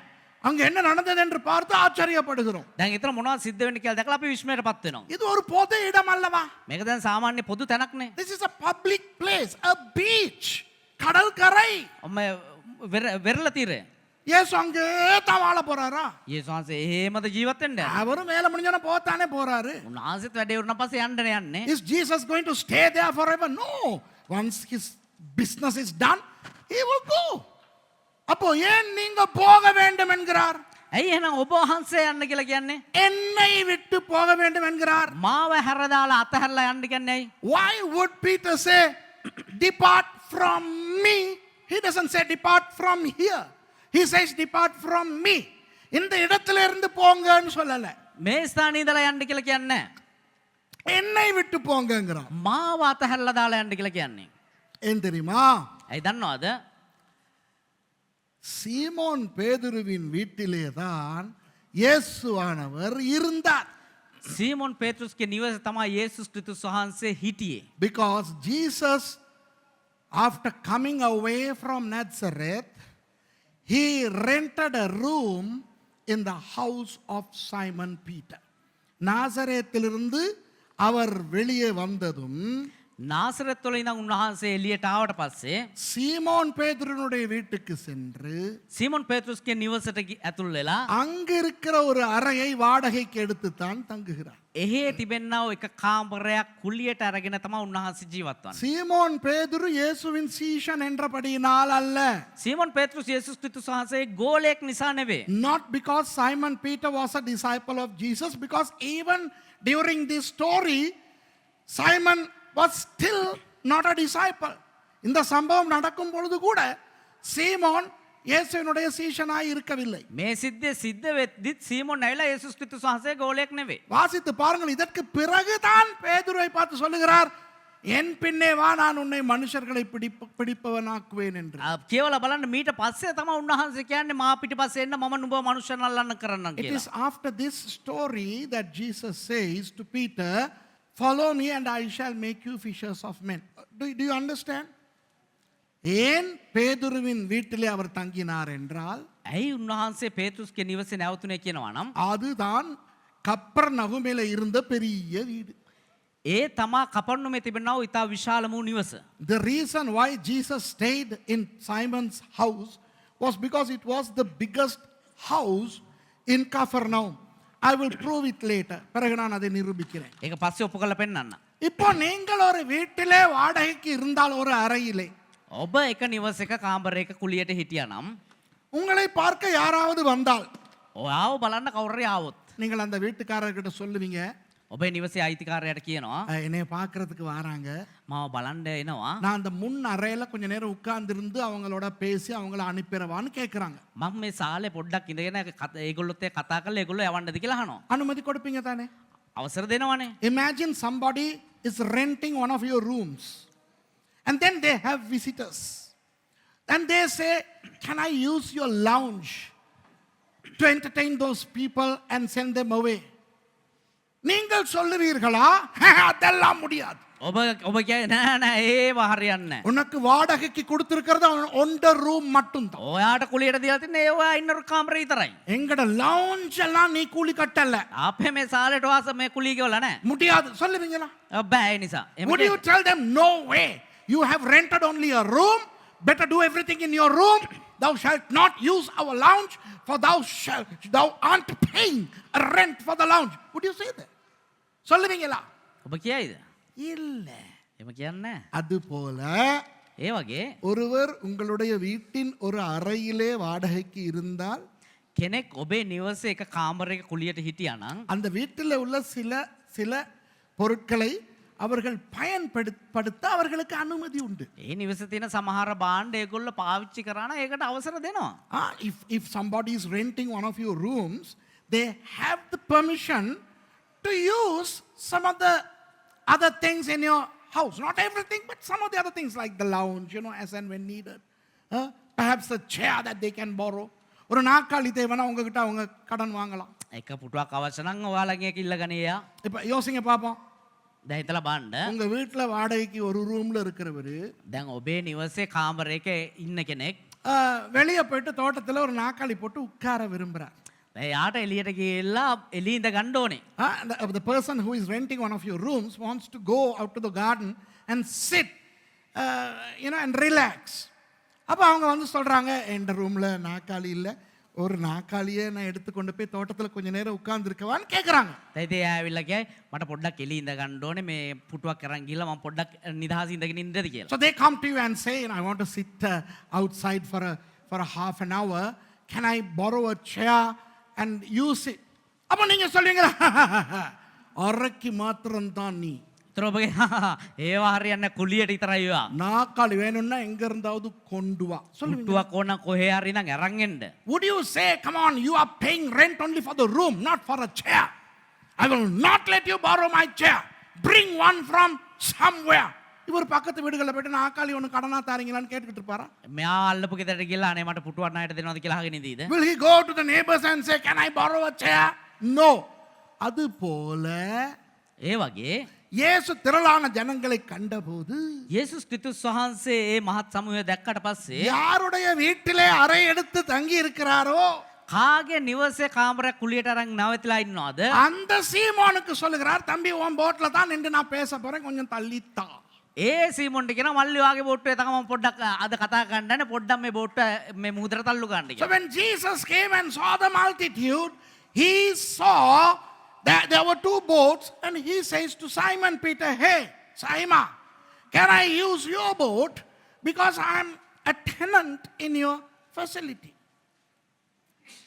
அங்க என்ன நடந்தது என்று பார்த்து ஆச்சரியப்படுகிறோம். දැන් ඊතර මොනවද සිද්ධ වෙන්නේ කියලා දැකලා අපි විශ්මයටපත් වෙනවා. இது ஒரு பொது இடம் அல்லவா? මේක දැන් සාමාන්‍ය පොදු තැනක්නේ. This is a public place, a beach. கடற்கரை. වෙරළ තීරය. இயேசு அங்கே தான் வாழ போறாரா? යේසුස් වහන්සේ එහෙමද ජීවත් වෙන්නේ? அவரும் மேல முடிஞ்சோன போத்தானே போறாரு. උන්වහන්සේත් වැඩේ වුණා පස්සේ යන්නනේ යන්නේ. Is Jesus going to stay there forever? No. Once his business is done, he will go. அப்போ ஏன் நீங்க போக வேண்டும் என்கிறார்? ඇයි එහෙනම් ඔබ වහන්සේ යන්න කියලා කියන්නේ? என்னை விட்டு போக வேண்டும் என்கிறார். මාව හැරදාලා අතහැරලා යන්න කියන්නේ ඇයි? Why would Peter say depart from me? He doesn't say depart from here. He says depart from me. இந்த இடத்துல இருந்து போங்கன்னு சொல்லல. මේ ස්ථානේ ඉඳලා යන්න කියලා කියන්නේ. என்னை விட்டு போங்கங்கறான். මාව අතහැරලා දාලා යන්න කියලා කියන්නේ. ஏன் தெரியுமா? ඇයි දන්නවද? சீமோன் பேதுருவின் வீட்டிலே தான் இயேசுவானவர் இருந்தார். සීමොන් පේත්‍රුස්ගේ නිවසේ තමයි යේසුස් ක්‍රිස්තුස් වහන්සේ හිටියේ. Because Jesus, after coming away from Nazareth, he rented a room in the house of Simon Peter. நாசரேத்திலிருந்து அவர் வெளியே வந்ததும் නාසරත් වල ඉඳන් උන්වහන්සේ එළියට ආවට පස්සේ சீமோன் பேதுருனுடைய வீட்டுக்கு சென்று සීමොන් පේත්‍රුස්ගේ නිවසට ඇතුල් වෙලා அங்க இருக்கிற ஒரு அறையை வாடகைக்கு எடுத்து தான் தங்குகிறார். එහේ තිබෙනා එක කාමරයක් කුලියට අරගෙන තමයි උන්වහන්සේ ජීවත් වන්නේ. சீமோன் பேதுரு இயேசுவின் சீஷன் என்றபடியினால் அல்ல. සීමොන් පේත්‍රුස් යේසුස් ක්‍රිස්තුස් වහන්සේ ගෝලයක් නිසා නෙවෙයි. Not because Simon Peter was a disciple of Jesus, because even during this story, Simon was still not a disciple. இந்த சம்பவம் நடக்கும் பொழுது கூட சீமோன் இயேசுவினுடைய சீஷனாய் இருக்கவில்லை. මේ සිද්ධිය සිද්ධ වෙද්දිත් සීමොන් ඇවිල්ලා යේසුස් ක්‍රිස්තුස් වහන්සේ ගෝලයක් නෙවෙයි. வாசித்து பாருங்கள். இதற்கு பிறகுதான் பேதுருவை பார்த்து சொல்லுகிறார், என் பின்னே வா, நான் உன்னை மனுஷர்களை பிடிப்பவனாக்குவேன் என்று. කියවලා බලන්න මීට පස්සේ තමයි උන්වහන්සේ කියන්නේ මා පිටිපස්සේ එන්න මම නුඹව මනුෂ්‍යයන් අල්ලන්න කරන්නම් It කියලා. is after this story that Jesus says to Peter, follow me and I shall make you fishers of men. Do you understand? ஏன் பேதுருவின் வீட்டிலே அவர் தங்கினார் என்றால், ඇයි උන්වහන්සේ පේතුස්ගේ නිවසේ නැවතුනේ කියනවා නම් அதுதான் கப்பர்நகூமிலே இருந்த பெரிய வீடு. ඒ තමා කපර්නහුමේ තිබෙනා වූ ඉතා විශාල වූ නිවස. The reason why Jesus stayed in Simon's house was because it was the biggest house in Capernaum. I will prove it later. பிறகு நான் அதை நிரூபிக்கிறேன். ඒක පස්සේ ඔප්පු කරලා පෙන්නන්න. இப்போ நீங்கள் ஒரு வீட்டிலே வாடகைக்கு இருந்தால் ஒரு அறையிலே, ඔබ එක නිවසක කාමරයක කුලියට හිටියා නම් உங்களை பார்க்க யாராவது வந்தால் ඔයාව බලන්න කවුරු හරි ආවොත් நீங்கள் அந்த வீட்டுக்காரர்கிட்ட சொல்லுவீங்க, ඔබේ නිවසේ අයිතිකාරයාට කියනවා என்னைய பார்க்கறதுக்கு வராங்க, මාව බලන්න එනවා. நான் அந்த முன் அறையில கொஞ்ச நேரம் உட்கார்ந்திருந்து அவங்களோட பேசி அவங்கள அனுப்பிறவான்னு கேட்குறாங்க. මම මේ සාලේ පොඩ්ඩක් ඉඳගෙන ඒගොල්ලොත් එක්ක කතා කරලා ඒගොල්ලෝ යවන්නද කියලා අහනවා. அனுமதி கொடுப்பீங்க தானே? අවසර දෙනවනේ. Imagine somebody is renting one of your rooms and then they have visitors and they say, can I use your lounge to entertain those people and send them away? நீங்கள் சொல்லுவீர்களா? அதெல்லாம் முடியாது. ඔබ කියන්නේ නෑ නෑ ඒව හරියන්නේ නෑ. உனக்கு வாடகைக்கு கொடுத்திருக்கிறது ஒன்ற ரூம் மட்டும் தான். ඔයාට කුලියට දීලා තින්නේ ඒවා ඉන්න කාමරේ විතරයි. எங்கட லவுஞ்ச் எல்லாம் நீ கூலி கட்டல. අපේ මේ සාලේට වාස මේ කුලිය ගෙවලා නෑ. முடியாது சொல்லுவீங்களா? බෑ ඒ නිසා. Would you tell them, no way, you have rented only a room, better do everything in your room, thou shalt not use our lounge, for thou aren't paying a rent for the lounge? Would you say that? சொல்லுவீங்களா? ඔබ කියයිද? இல்ல. එහෙම කියන්නේ නෑ. அதுபோல ඒ වගේ ஒருவர் உங்களுடைய வீட்டின் ஒரு அறையிலே வாடகைக்கு இருந்தால், කෙනෙක් ඔබේ නිවසේ එක කාමරයක කුලියට හිටියා නම් அந்த வீட்டில் உள்ள சில பொருட்களை அவர்கள் பயன்படுத்த அவர்களுக்கு அனுமதி உண்டு. ඒ නිවසේ තියෙන සමහර භාණ්ඩ ඒගොල්ලෝ පාවිච්චි කරා නම් ඒකට අවසර දෙනවා. If somebody is renting one of your rooms, they have the permission to use some of the other things in your house. Not everything, but some of the other things like the lounge, as and when needed. Perhaps a chair that they can borrow. ஒரு நாற்காலி தேவைன்னா உங்ககிட்ட அவங்க கடன் வாங்கலாம். එක පුටුවක් අවශ්‍ය නම් ඔයාලගෙන් එක ඉල්ලගනියා. இப்போ யோசிங்க பாப்போம். දැන් හිතලා බලන්න. உங்க வீட்டில் வாடகைக்கு ஒரு ரூம்ல இருக்கிறவர் දැන් ඔබේ නිවසේ කාමරයක ඉන්න කෙනෙක් வெளியே போயிட்டு தோட்டத்தில் ஒரு நாற்காலி போட்டு உட்கார விரும்புகிறார். යාට එළියට ගිහිල්ලා එළිය ඉඳ ගන්න ඕනේ. The person who is renting one of your rooms wants to go out to the garden and sit, and relax. அப்போ அவங்க வந்து சொல்கிறாங்க, என் ரூமில் நாற்காலி இல்லை, ஒரு நாற்காலியை நான் எடுத்துக்கொண்டு போய் தோட்டத்தில் கொஞ்சம் நேரம் உட்கார்ந்துருக்கவான்னு கேட்குறாங்க. තේතේ ආවිල්ලා කියයි මට පොඩ්ඩක් එළිය ඉඳ ගන්න ඕනේ මේ පුටුවක් අරන් ගිහලා මම පොඩ්ඩක් නිදහස ඉඳගෙන ඉන්නද කියලා. So they come to you and say, I want to sit outside for a half an hour. Can I borrow a chair and use it? அப்போ நீங்கள் சொல்லுவீங்களா, அறைக்கு மாத்திரம்தான் நீ. ඔබගේ ඒවා හරියන්නේ කුලියට විතරයි ඒවා. நாற்காலி வேணும்னா எங்க இருந்தாவது கொண்டு வா சொல்லுவீங்க. පුටුවක් ඕන කොහේ හරි නම් අරන් එන්න. Would you say, come on, you are paying rent only for the room, not for a chair? I will not let you borrow my chair. Bring one from somewhere. இவர் பக்கத்து வீடுகளில் போயிட்டு நாற்காலி ஒன்று கடனா தாரீங்களான்னு கேட்டுக்கிட்டு இருப்பாரா? මෙයා අල්ලපු ගෙදරට ගිහලා අනේ මට පුටුවක් ණයට දෙනවද කියලා අහගෙන ඉඳීද? Will he go to the neighbors and say, can I borrow a chair? No. அது போல ඒ වගේ இயேசு திரளான ஜனங்களை கண்டபோது, යේසුස් ක්‍රිස්තුස් වහන්සේ ඒ මහත් සමූහය දැක්කට පස්සේ யாருடைய வீட்டிலே அறை எடுத்து தங்கி இருக்கிறாரோ කාගේ නිවසේ කාමරයක් කුලියට අරන් නැවතිලා ඉන්නවද? அந்த சீமோனுக்கு சொல்லுகிறார், தம்பி உன் போட்ல தான் நின்று நான் பேச போறேன், கொஞ்சம் தள்ளித்தா. ඒ සීමොන්ට කියන මල්ලි වාගේ බෝට්ටුවේ තමයි මම පොඩ්ඩක් අද කතා කරන්නනේ පොඩ්ඩක් මේ බෝට්ටුව මේ මුහුදට තල්ලු ගන්න So කියලා. when Jesus came and saw the multitude, he saw that there were two boats, and he says to Simon Peter, hey, Simon, can I use your boat because I am a tenant in your facility?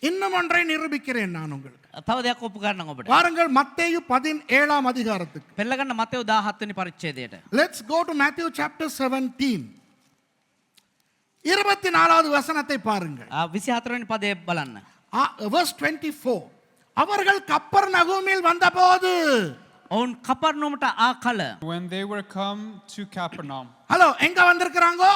இன்னும் ஒன்றை நிரூபிக்கிறேன் நான் உங்களுக்கு. තව දෙයක් ඔප්පු ගන්නම් ඔබට. வாருங்கள் மத்தேயு 17 அதிகாரத்துக்கு. පෙළගන්න මතෙව් 17 වෙනි පරිච්ඡේදයට. Let's go to Matthew chapter 17. 24வது வசனத்தை பாருங்கள். 24 වෙනි පදේ බලන්න. Verse 24. அவர்கள் கப்பர்நகூமில் வந்தபோது, ඔවුන් කපර්නෝමට ආ කල When they were come to Capernaum, hello எங்க வந்திருக்கிறாங்கோ?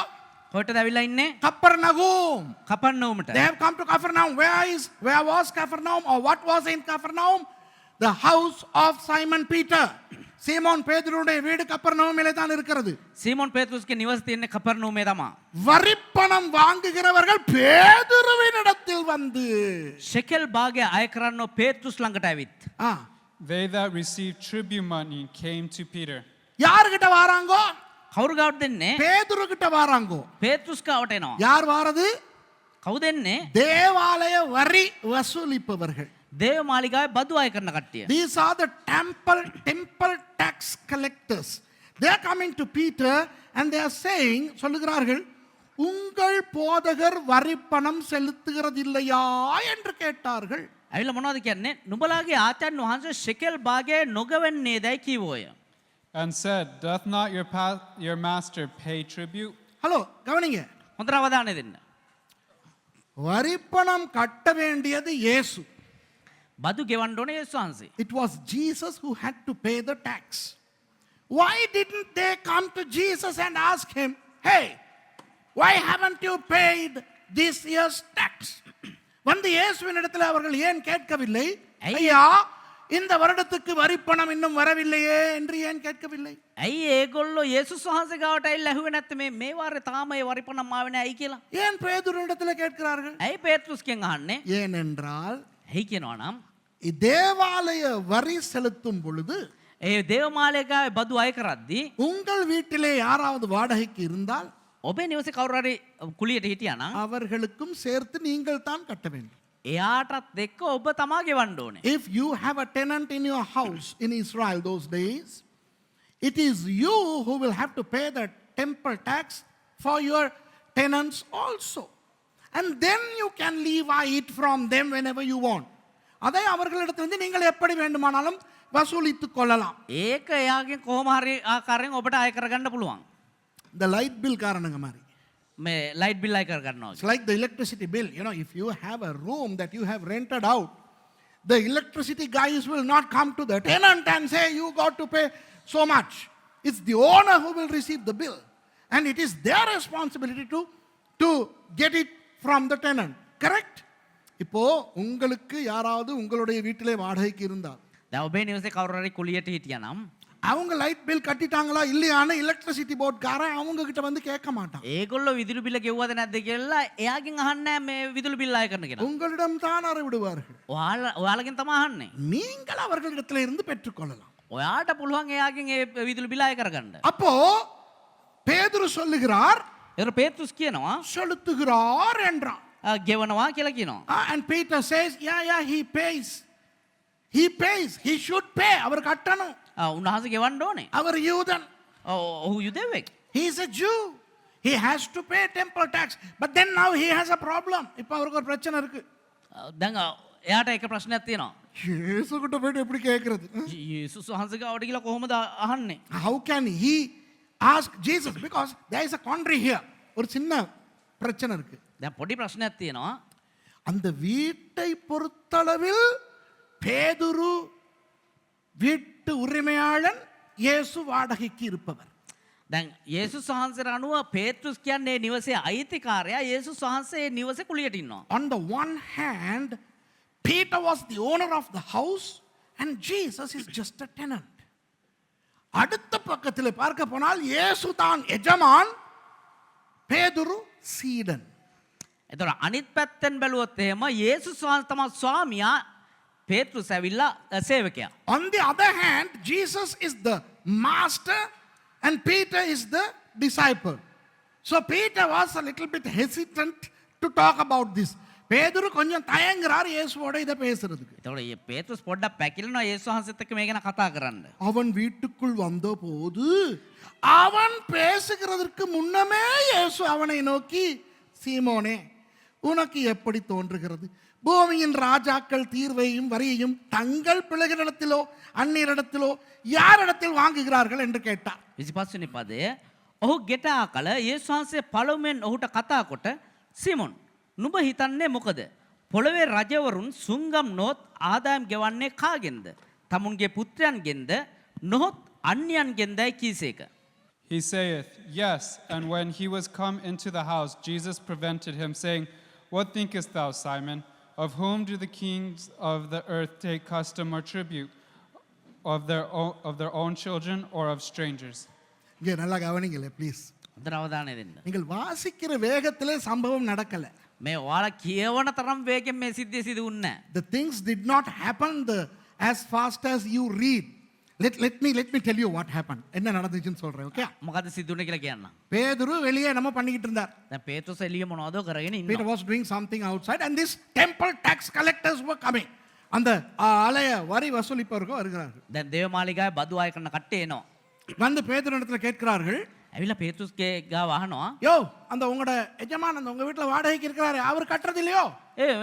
කොහෙටද ඇවිල්ලා ඉන්නේ? Capernaum. කපර්නෝමට. They have come to Capernaum. Where was Capernaum, or what was in Capernaum? The house of Simon Peter. சீமோன் பேதுருடைய வீடு கப்பர்நகூமிலே தான் இருக்கிறது. සීමොන් පේතෘස්ගේ නිවස තියෙන්නේ කපර්නෝමේ තමා. வரிப்பணம் வாங்குகிறவர்கள் பேதுருவினிடத்தில் வந்து ෂෙකෙල් භාගය අය කරන්නෝ පේතෘස් ළඟට ඇවිත්. they that received tribute money came to Peter. யார்கிட்ட வாராங்கோ? කවුරු ගාවට දෙන්නේ? பேதுரு கிட்ட வாராங்கோ. පේතෘස් ගාවට එනවා. யார் வாரது? කවුද එන්නේ? தேவாலய வரி வசூலிப்பவர்கள். දේව මාලිගාවේ බදු අය කරන කට්ටිය. These are the temple tax collectors. They are coming to Peter and they are saying, சொல்லுகிறார்கள், உங்கள் போதகர் வரிப்பணம் செலுத்துகிறதில்லையா என்று கேட்டார்கள். ඇවිල්ලා මොනවද කියන්නේ? නුඹලාගේ ආචාර්ය වහන්සේ ෂෙකෙල් භාගය නොගවන්නේදයි කිව්වෝය. And said, doth not your master pay tribute? Hello கவனிங்க. හොඳට අවධානය දෙන්න. வரிப்பணம் கட்ட வேண்டியது இயேசு. බදු ගෙවන්න ඕනේ යේසුස් වහන්සේ. It was Jesus who had to pay the tax. Why didn't they come to Jesus and ask him, hey, why haven't you paid this year's tax? வந்து இயேசுவின் இடத்துல அவர்கள் ஏன் கேட்கவில்லை? ஐயா, இந்த வருடத்துக்கு வரிப்பணம் இன்னும் வரவில்லையே என்று ஏன் கேட்கவில்லை? ඇයි ඒගොල්ලෝ යේසුස් වහන්සේ ගාවට ඇවිල්ලා ඇහුවේ නැත්තේ මේ வாரේ තාම ඒ වරිපණම් ආවේ නැහැ කියලා? ஏன் பேதுருவின் இடத்துல கேட்கிறார்கள்? ඇයි පේතෘස්ගෙන් අහන්නේ? ஏனென்றால் ඇයි කියනවා නම් தேவாலய வரி செலுத்தும் பொழுது ඒ දේව මාලිගාවේ බදු අය කරද්දී உங்கள் வீட்டிலே யாராவது வாடகைக்கு இருந்தால் ඔබේ නිවසේ කවුරු හරි කුලියට හිටියා නම් அவர்களுக்கும் சேர்த்து நீங்கள் தான் கட்ட வேண்டும். එයාටත් එක්ක ඔබ තමා ගෙවන්න ඕනේ. If you have a tenant in your house in Israel those days, it is you who will have to pay the temple tax for your tenants also. And then you can leave from them whenever you want. அதை அவர்களிடத்திலிருந்து நீங்கள் எப்படி வேண்டுமானாலும் வசூலித்துக் கொள்ளலாம். ඒක එයාගෙන් කොහොම හරි ආකාරයෙන් ඔබට අය කරගන්න පුළුවන්. The light bill காரணங்க மாதிரி. මේ ලයිට් බිල් අය කරගන්නවා. It's like the electricity bill. You know, if you have a room that you have rented out, the electricity guys will not come to the tenant and say, you got to pay so much. It's the owner who will receive the bill. And it is their responsibility to get it from the tenant. Correct? இப்போ உங்களுக்கு யாராவது உங்களுடைய வீட்டிலே வாடகைக்கு இருந்தால் දැන් ඔබේ නිවසේ කවුරු හරි කුලියට හිටියා නම් அவங்க லைட் பில் கட்டிட்டாங்களா இல்லையான்னு எலக்ட்ரிசிட்டி போர்ட்காரன் அவங்க கிட்ட வந்து கேட்க மாட்டான். ඒගොල්ලෝ විදුලි බිල ගෙවුවද නැද්ද කියලා එයාගෙන් අහන්නේ මේ විදුලි බිල් අය කරන කෙනා. உங்களிடம் தான் விடுவார்கள். ඔයාලගෙන් තමයි අහන්නේ. நீங்கள் அவர்களிடத்துல இருந்து பெற்றுக்கொள்ளலாம். ඔයාට පුළුවන් එයාගෙන් ඒ විදුලි බිල අය කරගන්න. அப்போ பேதுரு சொல்லுகிறார், ඒතර පේතෘස් කියනවා செலுத்துகிறார் என்றான். ගෙවනවා කියලා කියනවා. And Peter says, yeah, he pays. He should pay. அவர் கட்டணும். උන්වහන්සේ ගෙවන්න ඕනේ. அவர் யூதன். ඔහු යුදෙවෙක්. He is a Jew. He has to pay temple tax. But then now he has a problem. இப்போ அவருக்கு ஒரு பிரச்சனை இருக்கு. දැන් එයාට එක ප්‍රශ්නයක් තියෙනවා. இயேசு கிட்ட போய் எப்படி கேக்குறது? යේසුස් වහන්සේ ගාවට ගිහලා කොහොමද අහන්නේ? How can he ask Jesus? Because there is a quandary here. ஒரு சின்ன பிரச்சனை இருக்கு. දැන් පොඩි ප්‍රශ්නයක් තියෙනවා. அந்த வீட்டை பொறுத்தளவில் பேதுரு வீட்டு உரிமையாளன், இயேசு வாடகைக்கு இருப்பவர். දැන් යේසුස් වහන්සේට අනුව පේතෘස් කියන්නේ නිවසේ අයිතිකාරයා, යේසුස් වහන්සේ නිවසේ කුලියට ඉන්නවා. On the one hand, Peter was the owner of the house and Jesus is just a tenant. அடுத்த பக்கத்தில் பார்க்க போனால் இயேசு தான் எஜமான், பேதுரு சீடன். එතකොට අනිත් පැත්තෙන් බැලුවොත් එහෙම යේසුස් වහන්සේ තමයි ස්වාමියා, පේතෘස් ඇවිල්ලා සේවකයා. On the other hand, Jesus is the master and Peter is the disciple. So Peter was a little bit hesitant to talk about this. பேதுரு கொஞ்சம் தயங்குறார் இயேசுவோட இதை பேசுறதுக்கு. එතකොට මේ පේතෘස් පොඩ්ඩක් පැකිලෙනවා යේසුස් වහන්සේත් එක්ක මේ ගැන කතා කරන්න. அவன் வீட்டுக்குள் வந்தபோது அவன் பேசுகிறதற்கு முன்னமே இயேசு அவனை நோக்கி, சீமோனே, உனக்கு எப்படி தோன்றுகிறது? பூமியின் ராஜாக்கள் தீர்வையும் வரியையும் தங்கள் பிள்ளைகளிடத்திலோ அந்நியரிடத்திலோ யாரிடத்தில் வாங்குகிறார்கள் என்று கேட்டார். 25 වෙනි පදය. ඔහු ගෙටා කල යේසුස් වහන්සේ පළමුවෙන් ඔහුට කතා කොට, සීමොන්, නුඹ හිතන්නේ මොකද? පොළවේ රජවරුන් සුංගම් නොත් ආදායම් ගෙවන්නේ කාගෙන්ද? තමුන්ගේ පුත්‍රයන්ගෙන්ද? නොහොත් අන්‍යයන්ගෙන්දයි කීසේක. He saith, Yes, and when he was come into the house, Jesus prevented him, saying, What thinkest thou, Simon? Of whom do the kings of the earth take custom or tribute? Of their own children or of strangers? இங்கே நல்லா கவனிங்களே please. හොඳට අවධානය දෙන්න. நீங்கள் வாசிக்கிற வேகத்திலே சம்பவம் நடக்கல. මේ ඔයාලා කියවන තරම් වේගෙන් මේ සිද්ධිය සිදු වුණේ නැහැ. The things did not happen as fast as you read. Let me tell you what happened. என்ன நடந்துச்சுன்னு சொல்றேன். ஓகே? මොකද සිදුුනේ කියලා කියන්න. பேதுரு வெளியே நம்ம பண்ணிக்கிட்டு இருந்தார். දැන් පේතෘස් එළිය මොනවදෝ කරගෙන ඉන්නවා. Peter was doing something outside and these temple tax collectors were coming. அந்த ஆலய வரி வசூலிப்பவர்கள் வருகிறார்கள். දැන් දේවමාලිගාවේ බදු ආය කරන කට්ටිය එනවා. வந்து பேதுருவிடத்துல கேட்கிறார்கள். ඇවිල්ලා පේතෘස්ගේ ගාව අහනවා. யோ அந்த உங்களோட எஜமான் அந்த உங்க வீட்ல வாடகைக்கு இருக்கிறாரு அவர் கட்டறது இல்லையோ?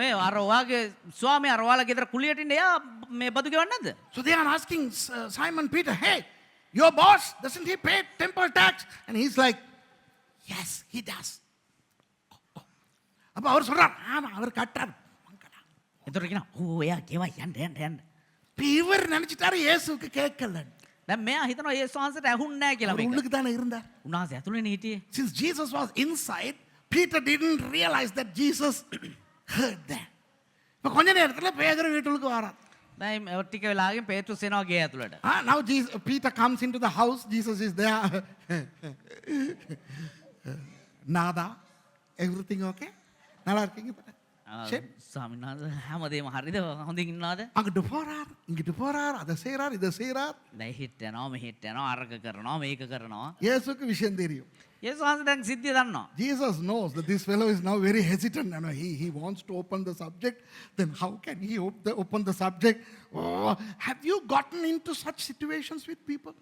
මේ අර ඔයාගේ ස්වාමී අර ඔයාලා ගෙදර කුලියට ඉන්නේ එයා මේ බදු ගෙවන්නේ නැද්ද? So they are asking Simon Peter, hey, your boss, doesn't he pay temple tax? And he's like, yes, he does. அப்ப அவர் சொல்றார், ஆமா அவர் கட்டார். එතකොට කියනවා ඕ එයා ගෙවයි යන්න. இவர் நினைச்சிட்டாரு இயேசுவுக்கு கேட்கல. දැන් මෙයා හිතනවා යේසුස් වහන්සේට ඇහුන්නේ නැහැ කියලා මේක. உள்ளுக்கு தானே இருந்தார். උන්වහන්සේ ඇතුළේනේ හිටියේ. Since Jesus was inside, Peter didn't realize that Jesus heard that. இப்ப கொஞ்ச நேரத்துல பேதுரு வீட்டுக்கு வரார். දැන් ටික වෙලාවකින් පේතෘස් එනවා ගේ ඇතුළට. Now Peter comes into the house. Jesus is there. Nada. Everything okay? நல்லா இருக்கீங்க? ස්වාමීන් වහන්සේ හැමදේම හරිද? හොඳින් ඉන්නවද? அங்கிட்டு போறார், இங்கிட்டு போறார், அதை செய்றார், இதை செய்றார். දැන් හිට යනවා මෙහෙට යනවා අරක කරනවා මේක කරනවා. இயேசுக்கு விஷயம் தெரியும். යේසුස් වහන්සේ දැන් සිද්ධිය දන්නවා. Jesus knows that this fellow is now very hesitant. And he wants to open the subject. Then how can he open the subject? Oh, have you gotten into such situations with people?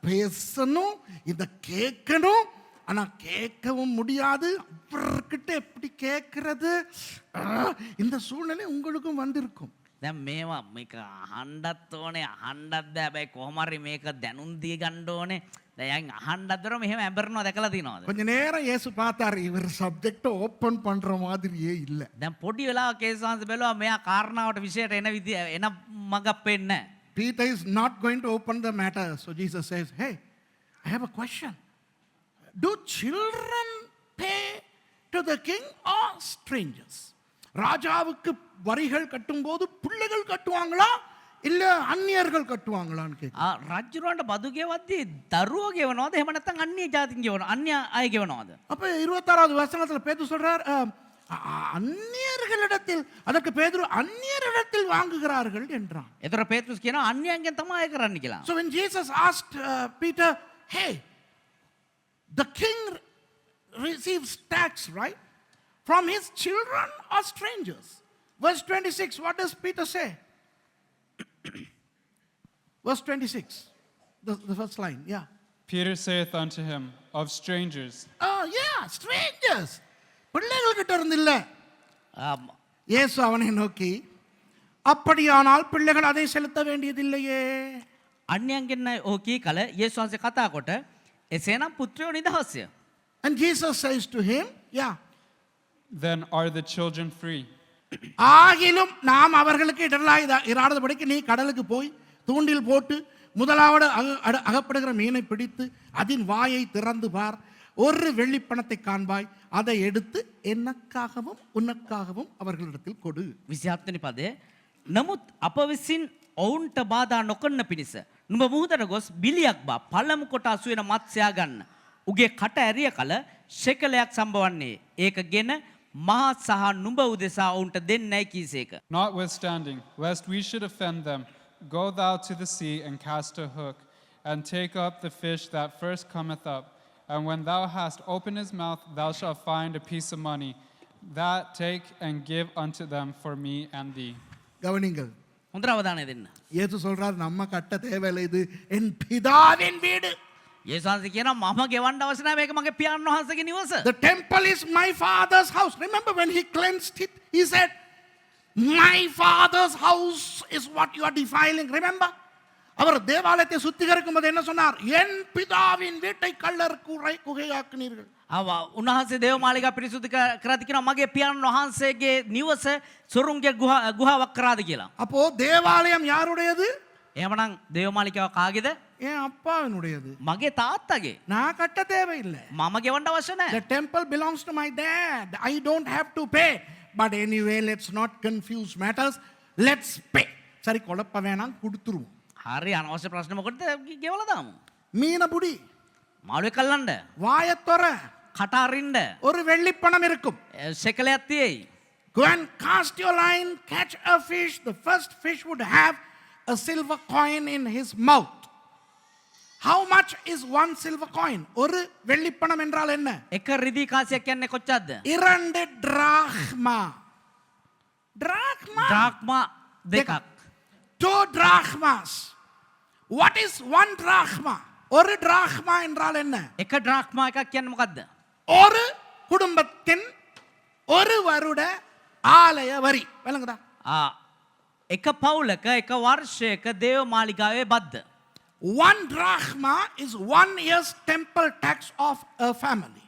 பேசணும், இதை கேட்கணும், ஆனா கேட்கவும் முடியாது. அவர்கிட்ட எப்படி கேட்கறது? இந்த சூழ்நிலை உங்களுக்கும் வந்திருக்கும். දැන් මේවා මේක අහන්නත් ඕනේ අහන්නත් බෑ හැබැයි කොහොම හරි මේක දැනුම් දී ගන්න ඕනේ. දැන් අහන්නත් මෙහෙම ඇඹරනවා දැකලා තියෙනවද? கொஞ்ச நேரம் இயேசு பார்த்தார், இவர் சப்ஜெக்ட் ஓபன் பண்ற மாதிரியே இல்ல. දැන් පොඩි වෙලාවක යේසුස් වහන්සේ බැලුවා මෙයා කාරණාවට විශේෂයට එන විදිය එන මගක් පෙන්නේ. Peter is not going to open the matter. So Jesus says, hey, I have a question. Do children pay to the king or strangers? ராஜாவுக்கு வரிகள் கட்டும்போது பிள்ளைகள் கட்டுவாங்களா இல்ல அந்நியர்கள் கட்டுவாங்களான்னு கேட்க. රජුරවන්ට බදු ගෙවද්දී දරුවෝ ගෙවනවද එහෙම නැත්නම් අන්‍ය ජාතින් ගෙවනවද අන්‍ය අය ගෙවනවද? அப்ப 26வது வசனத்துல பேதுரு சொல்றார், அந்நியர்களிடத்தில், அதற்கு பேதுரு அந்நியரிடத்தில் வாங்குகிறார்கள் என்றான். ඒතර පේතෘස් කියනවා අන්‍යයන්ගෙන් තමයි අය කරන්න කියලා. So when Jesus asked Peter, hey, the king receives tax, right? From his children or strangers? Verse 26, what does Peter say? Verse 26, the first line, yeah. Peter saith unto him, Of strangers. Oh, yeah, strangers. பிள்ளைகள் கிட்ட இருந்தில்ல. இயேசு அவனை நோக்கி, அப்படியானால் பிள்ளைகள் அதை செலுத்த வேண்டியதில்லையே. අන්‍යයන්ගෙන් ඕකී කල යේසුස් වහන්සේ කතා කොට එසේනම් පුත්‍රයෝ නිදහස්ය. And Jesus says to him, yeah. Then are the children free? ஆகிலும் நாம் அவர்களுக்கு இராதபடிக்கு நீ கடலுக்கு போய் தூண்டில் போட்டு முதலாவது அகப்படுகிற மீனை பிடித்து அதன் வாயை திறந்து பார், ஒரு வெள்ளிப்பணத்தை காண்பாய், அதை எடுத்து எனக்காகவும் உனக்காகவும் அவர்களிடத்தில் கொடு. 27 වෙනි පදේ නමුත් අප විසින් ඔවුන්ට බාධා නොකරන පිණිස නුඹ මුහුදට ගොස් බිලියක් බා පළමු කොට අසු වෙන මත්ස්‍යා ගන්න. උගේ කට ඇරිය කල ශෙකලයක් සම්බවන්නේ. ඒක ගෙන මහා සහ නුඹ උදෙසා ඔවුන්ට දෙන්නයි කීසේක. Notwithstanding, lest we should offend them, go thou to the sea and cast a hook, and take up the fish that first cometh up. And when thou hast opened his mouth, thou shalt find a piece of money. That take and give unto them for me and thee. கவனிங்கள். හොඳට අවධානය දෙන්න. இயேசு சொல்றார், நம்ம கட்ட தேவையில்லை, இது என் பிதாவின் வீடு. යේසුස් වහන්සේ කියනවා මම ගෙවන්න අවශ්‍ය නැහැ මේක මගේ පියාණන් වහන්සේගේ නිවස. The temple is my father's house. Remember when he cleansed it, he said, my father's house is what you are defiling. Remember? அவர் தேவாலயத்தை சுத்திகரிக்கும் போது என்ன சொன்னார்? என் பிதாவின் வீட்டை கள்ளர் குகையாக்கினீர்கள். උන්වහන්සේ දේවමාලිගා පිරිසුදු කරද්දී කියනවා මගේ පියාණන් වහන්සේගේ නිවස සොරුන්ගේ ගුහාවක් කරාද කියලා. அப்போ தேவாலயம் யாருடையது? එහෙමනම් දේවමාලිකාව කාගේද? என் அப்பாவினுடையது. මගේ තාත්තගේ. நான் கட்ட தேவையில்லை. මම ගෙවන්න අවශ්‍ය The නැහැ. temple belongs to my dad. I don't have to pay. But anyway, let's not confuse matters. Let's pay. சரி குழப்ப வேணாம் கொடுத்துருவோம். හරි අනවශ්‍ය ප්‍රශ්න මොකටද ගෙවලා දාමු. மீன புடி, මාළුවෙක් අල්ලන්න. வாயத்தொற, කට අරින්න. ஒரு வெள்ளிப்பணம் இருக்கும். ශෙකලයක් තියෙයි. Go and cast your line, catch a fish. The first fish would have a silver coin in his mouth. How much is one silver coin? ஒரு வெள்ளிப்பணம் என்றால் என்ன? එක රිදී කාසියක් කියන්නේ කොච්චරද? 2 drachma. Drachma. ඩ්‍රාක්මා දෙකක්. 2 drachmas. What is 1 drachma? ஒரு drachma என்றால் என்ன? එක ඩ්‍රාක්මා එකක් කියන්නේ මොකද්ද? ஒரு குடும்பத்தின் ஒரு வருட ஆலய வரி. விளங்குதா? එක පවුලක එක වර්ෂයක දේවමාලිකාවේ බද්ද. 1 drachma is 1 year's temple tax of a family.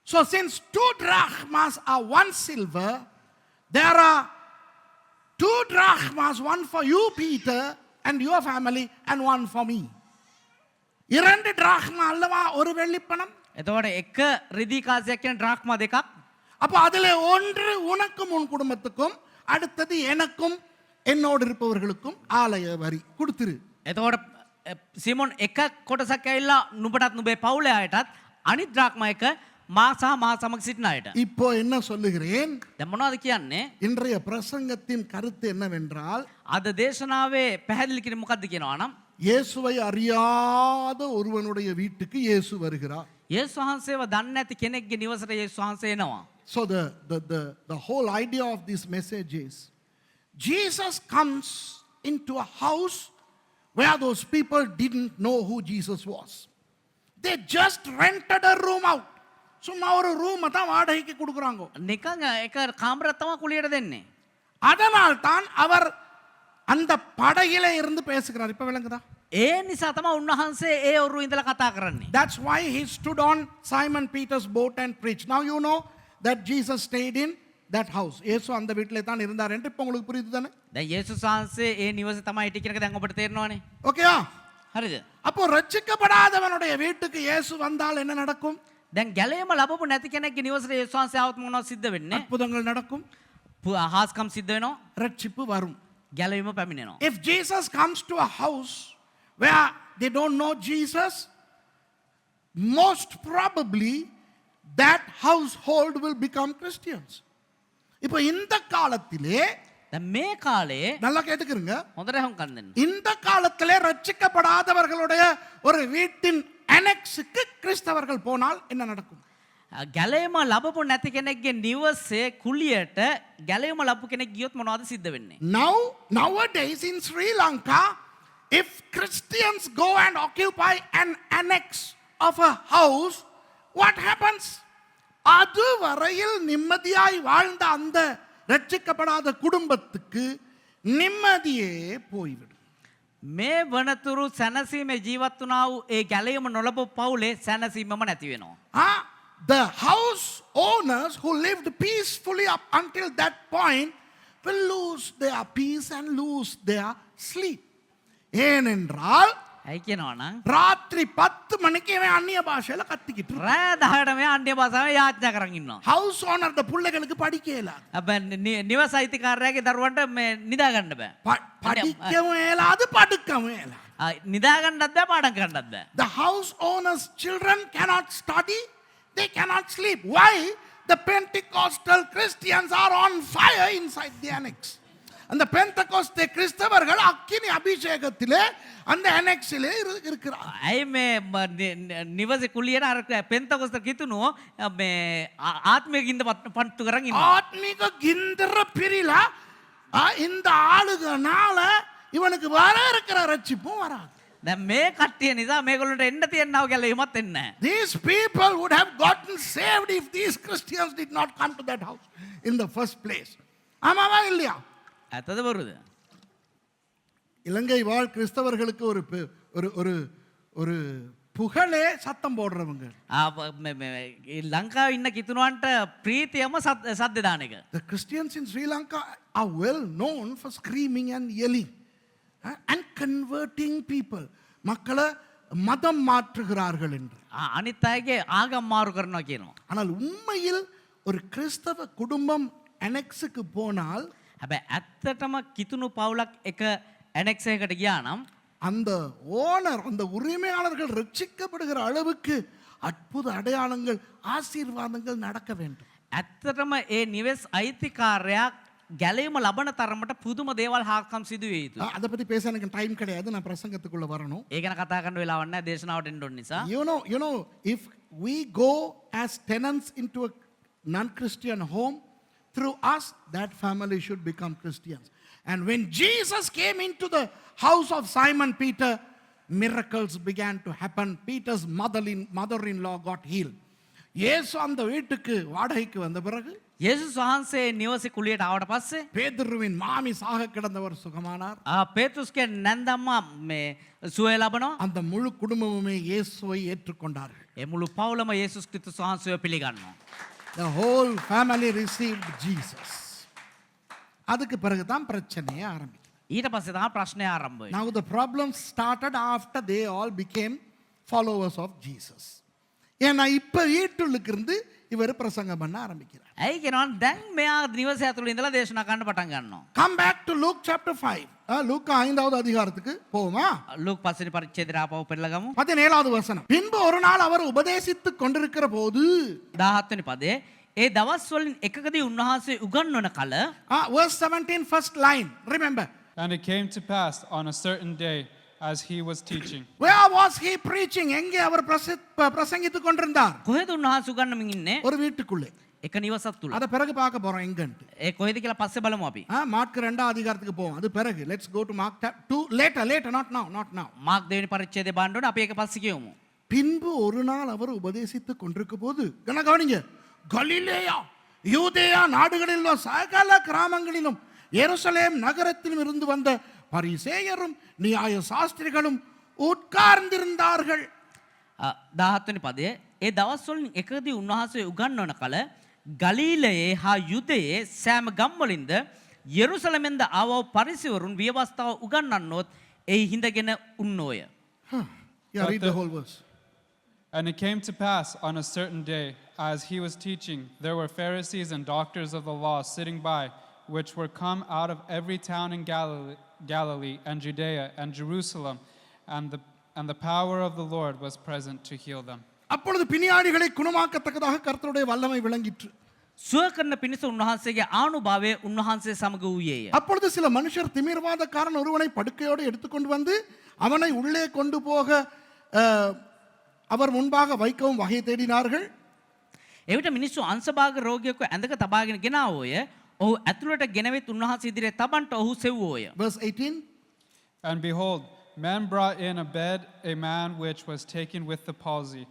So since 2 drachmas are 1 silver, there are 2 drachmas, one for you, Peter, and your family, and one for me. 2 drachma அல்லவா ஒரு வெள்ளிப்பணம்? එතකොට එක රිදී කාසියක් කියන්නේ ඩ්‍රාක්මා දෙකක්. அப்ப அதிலே ஒன்று உனக்கும் உன் குடும்பத்துக்கும், அடுத்தது எனக்கும் என்னோடு இருப்பவர்களுக்கும் ஆலய வரி கொடுத்துரு. එතකොට සිමොන් එක කොටසක් ඇවිල්ලා නුඹටත් නුඹේ පවුලේ අයටත් අනිත් ඩ්‍රාක්මා එක මා සහ මා සමග සිටින අයට. இப்போ என்ன சொல்லுகிறேன்? දැන් මොනවද කියන්නේ? இன்றைய பிரசங்கத்தின் கருத்து என்னவென்றால், අද දේශනාවේ පැහැදිලි කිරීම මොකද්ද කියනවා නම් இயேசுவை அறியாத ஒருவனுடைய வீட்டுக்கு இயேசு வருகிறார். යේසුස් වහන්සේව දන්නේ නැති කෙනෙක්ගේ නිවසට යේසුස් වහන්සේ එනවා. So the whole idea of this message is, Jesus comes into a house where those people didn't know who Jesus was. They just rented a room out. சும்மா ஒரு ரூம் தான் வாடகைக்கு கொடுக்குறாங்க. නිකන් එක කාමරයක් තමයි කුලියට දෙන්නේ. அதனால் தான் அவர் அந்த படகிலே இருந்து பேசுகிறார். இப்ப விளங்குதா? ඒ නිසා තමයි උන්වහන්සේ ඒ ඔරුව ඉඳලා කතා කරන්නේ. That's why he stood on Simon Peter's boat and preached. Now you know that Jesus stayed in that house. இயேசு அந்த வீட்டிலே தான் இருந்தார் என்று இப்போ உங்களுக்கு புரியுது தானே? දැන් යේසුස් වහන්සේ ඒ නිවසේ තමයි හිටිය කියන එක දැන් ඔබට තේරෙනවනේ. ஓகேயா? හරිද? அப்போ ரட்சிக்கப்படாதவனுடைய வீட்டுக்கு இயேசு வந்தால் என்ன நடக்கும்? දැන් ගැලේම ලැබපු නැති කෙනෙක්ගේ නිවසට යේසුස් වහන්සේ ආවොත් මොනවද සිද්ධ වෙන්නේ? அற்புதங்கள் நடக்கும், හාස්කම් සිද්ධ වෙනවා, ரட்சிப்பு வரும். ගැලවීම පැමිණෙනවා. If Jesus comes to a house where they don't know Jesus, most probably that household will become Christians. இப்போ இந்த காலத்திலே, දැන් මේ කාලේ நல்லா கேட்டுக்கிறங்க, හොඳට හම් කන් දෙන්න. இந்த காலத்திலே ரட்சிக்கப்படாதவர்களுடைய ஒரு வீட்டின் அனெக்ஸுக்கு கிறிஸ்தவர்கள் போனால் என்ன நடக்கும்? ගැලේම ලැබපු නැති කෙනෙක්ගේ නිවසේ කුලියට ගැලේම ලැබපු කෙනෙක් ගියොත් මොනවද සිද්ධ වෙන්නේ? Nowadays in Sri Lanka, if Christians go and occupy an annex of a house, what happens? அதுவரையில் நிம்மதியாய் வாழ்ந்த அந்த ரட்சிக்கப்படாத குடும்பத்துக்கு நிம்மதியே போய்விடும். මේ වනතුරු සැනසීමේ ජීවත් වුණා වූ ඒ ගැලේම නොලබපු පවුලේ සැනසීමම නැති වෙනවා. The house owners who lived peacefully up until that point will lose their peace and lose their sleep. ஏனென்றால் ඇයි කියනවා නම් ராத்திரி 10 மணிக்கு இவன் அந்நிய பாஷையில கத்திக்கிட்டு රෑ 10ට මේ අන්‍ය භාෂාවෙන් යාඥා කරන් ඉන්නවා. ஹவுஸ் ஓனர் த பிள்ளைகளுக்கு படிக்க இயலாது. හැබැයි නිවස අයිතිකාරයාගේ දරුවන්ට මේ නිදා ගන්න බෑ. படிக்கவும் இயலாது, படுக்கவும் இயலாது. නිදා ගන්නත් බෑ, පාඩම් කරන්නත් බෑ. The house owner's children cannot study, they cannot sleep. Why? The Pentecostal Christians are on fire inside the annex. அந்த பெந்தகோஸ்தே கிறிஸ்தவர்கள் அக்கினி அபிஷேகத்திலே அந்த அனெக்ஸிலே இருக்கிறார். ඇයි මේ නිවසේ කුලියට අර පෙන්තකොස්ත කිතුණෝ මේ ආත්මික ගින්ද පන්තු කරන් ඉන්නවා. ஆத்மீக கிந்தர பிரிலா இந்த ஆளுகனால இவனுக்கு வர இருக்கிற ரட்சிப்பும் வராது. දැන් මේ කට්ටිය නිසා මේගොල්ලන්ට එන්න තියෙනව ගැලවීමත් එන්නේ නැහැ. These people would have gotten saved if these Christians did not come to that house in the first place. ஆமாவா இல்லையா? ඇත්තද බොරුද? இலங்கை வாழ் கிறிஸ்தவர்களுக்கு ஒரு ஒரு ஒரு புகழே சத்தம் போடுறவங்க. ලංකාවේ ඉන්න කිතුණුවන්ට ප්‍රීතියම සද්ද දාන එක. The Christians in Sri Lanka are well known for screaming and yelling and converting people. மக்களை மதம் மாற்றுகிறார்கள் என்று. අනිත් අයගේ ආගම් මාරු කරනවා කියනවා. ஆனால் உண்மையில் ஒரு கிறிஸ்தவ குடும்பம் அனெக்ஸுக்கு போனால் හැබැයි ඇත්තටම කිතුණු පවුලක් එක ඇනෙක්ස් එකකට ගියා නම් அந்த ஓனர் அந்த உரிமையாளர்கள் ரட்சிக்கப்படுகிற அளவுக்கு அற்புத அடையாளங்கள் ஆசீர்வாதங்கள் நடக்க வேண்டும். ඇත්තටම ඒ නිවෙස් අයිතිකාරයා ගැලීම ලබන තරමට පුදුම දේවල් හාකම් සිදු විය යුතුයි. அதை பத்தி பேச எனக்கு டைம் கிடையாது, நான் பிரசங்கத்துக்குள்ள வரணும். ඒ ගැන කතා කරන්න වෙලාවක් නැහැ දේශනාවට එන්න ඕන නිසා. You know if we go as tenants into a non-Christian home, through us that family should become Christians. And when Jesus came into the house of Simon Peter, miracles began to happen. Peter's mother-in-law got healed. இயேசு அந்த வீட்டுக்கு வாடகைக்கு வந்த பிறகு යේසුස් වහන්සේ නිවසේ කුලියට ආවට පස්සේ பேதுருவின் மாமி சாக கிடந்தவர் சுகமானார். පේතුස්ගේ නැන්දම්මා මේ සුවය ලබනවා. அந்த முழு குடும்பமுமே இயேசுவை ஏற்றுக்கொண்டார்கள். ඒ මුළු පවුලම යේසුස් ක්‍රිස්තුස් වහන්සේව පිළිගන්නවා. The whole family received Jesus. அதுக்கு பிறகு தான் பிரச்சனையே ஆரம்பிக்கும். ඊට පස්සේ තමයි ප්‍රශ්නය ආරම්භ වෙන්නේ. Now the problem started after they all became followers of Jesus. ஏன்னா இப்ப வீட்டுள்ளுக்கு இருந்து இவர் பிரசங்கம் பண்ண ஆரம்பிக்கிறார். ඇයි කියනවනම් දැන් මෙයා නිවසේ ඇතුළේ ඉඳලා දේශනා කරන්න පටන් ගන්නවා. Come back to Luke chapter 5. லூக்கா 5வது அதிகாரத்துக்கு போவோமா? ලූක් 5 වෙනි පරිච්ඡේදයට ආපහු පෙරලා ගමු. 17வது வசனம். பின்பு ஒரு நாள் அவர் உபதேசித்துக் கொண்டிருக்கிற போது 17 වෙනි පදේ ඒ දවස් වලින් එකකදී උන්වහන්සේ උගන්වන කල verse 17 first line, remember. And it came to pass on a certain day as he was teaching. Where was he preaching? எங்கே அவர் பிரசங்கித்துக் கொண்டிருந்தார்? කොහෙද උන්වහන්සේ උගන්වමින් ඉන්නේ? ஒரு வீட்டுக்குள்ளே. එක නිවසක් තුල. அத பிறகு பார்க்க போறோம் எங்கன்னு. ඒ කොහෙද කියලා පස්සේ බලමු අපි. மார்க் 2வது அதிகாரத்துக்கு போவோம். அது பிறகு. Let's go to Mark 2 later not now. Mark 2 වෙනි පරිච්ඡේදය බලන්න ඕනේ. අපි ඒක පස්සේ කියමු. பின்பு ஒரு நாள் அவர் உபதேசித்துக் கொண்டிருக்கும் போது கவனிங்க, கலிலேயா யூதேயா நாடுகளில் உள்ள சகல கிராமங்களிலும் எருசலேம் நகரத்திலும் இருந்து வந்த பரிசேயரும் நியாய சாஸ்திரிகளும் உட்கார்ந்திருந்தார்கள். 17 වෙනි පදයේ ඒ දවස් වලින් එකකදී උන්වහන්සේ උගන්වන කල ගලීලයේ හා යුදයේ සෑම ගම්වලින්ද යෙරුසලමෙන්ද ආවෝ පරිසවරුන් විවස්ථාව උගන්වන්නොත් එහි හිඳගෙන උන්නෝය. Yeah, read the whole verse. And it came to pass on a certain day, as he was teaching, there were Pharisees and doctors of the law sitting by, which were come out of every town in Galilee and Judea and Jerusalem, and the power of the Lord was present to heal them. அப்பொழுது பிணியாளிகளை குணமாக்கத்தக்கதாக கர்த்தருடைய வல்லமை விளங்கிற்று. සුව කරන පිණිස උන්වහන්සේගේ ආනුභාවය උන්වහන්සේ සමග වූයේය. அப்பொழுது சில மனுஷர் திமிர்வாதக்காரன் ஒருவனை படுக்கையோடு எடுத்துக்கொண்டு வந்து அவனை உள்ளே கொண்டு போக அவர் முன்பாக வைக்கவும் வகை தேடினார்கள். එවිට මිනිස්සු අංශභාග රෝගියෙකු ඇඳක තබාගෙන ගෙනාවෝය. ඔහු ඇතුළට ගෙනවිත් උන්වහන්සේ ඉදිරියේ තබන්ට ඔහු සෙව්වෝය. Verse 18. And behold, men brought in a bed a man which was taken with the palsy,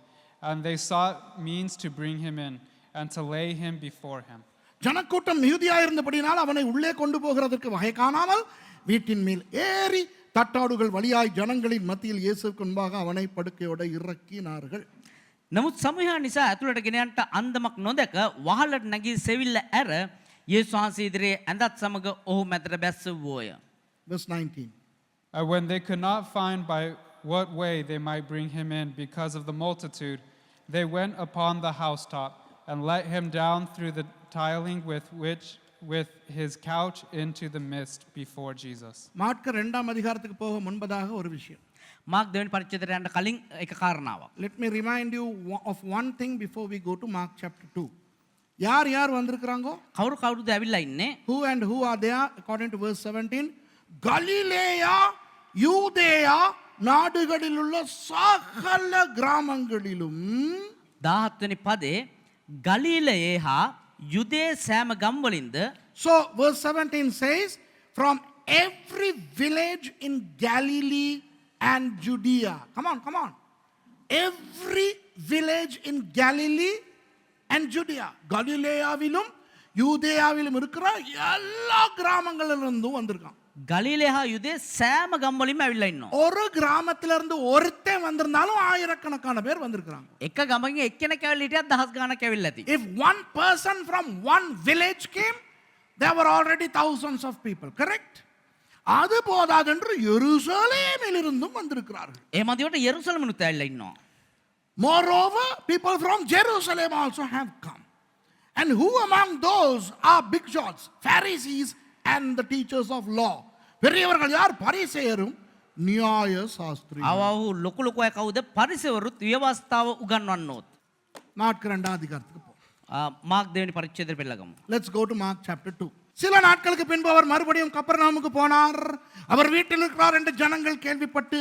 and they sought means to bring him in and to lay him before him. ஜனக்கூட்டம் மிகுதியாயிருந்தபடினால் அவனை உள்ளே கொண்டு போகிறதற்கு வகை காணாமல் வீட்டின் மேல் ஏறி தட்டாடுகள் வழியாய் ஜனங்களின் மத்தியில் இயேசுவுக்கு முன்பாக அவனை படுக்கையோடு இறக்கினார்கள். නමුත් සමූහය නිසා ඇතුළට ගෙන යන්නට අන්දමක් නොදක වහලට නැගී සෙවිල්ල ඇර යේසුස් වහන්සේ ඉදිරියේ ඇඳත් සමග ඔහු මැදට බැස්සුවෝය. Verse 19. And when they could not find by what way they might bring him in because of the multitude, they went upon the housetop and let him down through the tiling with his couch into the midst before Jesus. Mark 2ஆம் அதிகாரத்துக்கு போக முன்பதாக ஒரு விஷயம். Mark 2 වෙනි පරිච්ඡේදයට යන්න කලින් එක කාරණාවක්. Let me remind you of one thing before we go to Mark chapter 2. யார் வந்திருக்காங்க? කවුරුද ඇවිල්ලා ඉන්නේ? Who and who are there according to verse 17? கலிலேயா யூதேயா நாடுகளில் உள்ள சகல கிராமங்களிலும் 17 වෙනි පදේ ගලීලයේ හා යුදේ සෑම ගම්වලින්ද. So verse 17 says from every village in Galilee and Judea. Come on. Every village in Galilee and Judea. கலிலேயாவிலும் யூதேயாவிலும் இருக்கிற எல்லா கிராமங்களிலிருந்தும் வந்திருக்கான். ගලීලේ හා යුදේ සෑම ගම්වලින්ම ඇවිල්ලා ඉන්නවා. ஒரு கிராமத்திலிருந்து ஒருத்தன் வந்திருந்தாலும் ஆயிரக்கணக்கான பேர் வந்திருக்காங்க. එක ගමකින් එක්කෙනෙක් ඇවිල්ලා හිටියත් දහස් ගාණක් ඇවිල්ලා ඇති. If one person from one village came, there were already thousands of people, correct? அது போதாதென்று எருசலேமிலிருந்தும் வந்திருக்கிறார்கள். ඒ මදිවට යෙරුසලමනුත් ඇවිල්ලා ඉන්නවා. Moreover, people from Jerusalem also have come. And who among those are big shots? Pharisees and the teachers of law. பெரியவர்கள் யார்? பரிசேயரும் நியாய சாஸ்திரிகளும். අවවහු ලොකු ලොකු අය කවුද? පරිසේවරුත් ව්‍යවස්ථාව උගන්වන්නෝත්. மார்க் 2 அதிகாரத்துக்கு போ. මාර්ක් දෙවෙනි පරිච්ඡේදයට පෙළගමු. Let's go to Mark chapter 2. சில நாட்களுக்கு பின்பு அவர் மறுபடியும் கப்பர்நாமுக்கு போனார். அவர் வீட்டில் இருக்கிறார் என்று ஜனங்கள் கேள்விப்பட்டு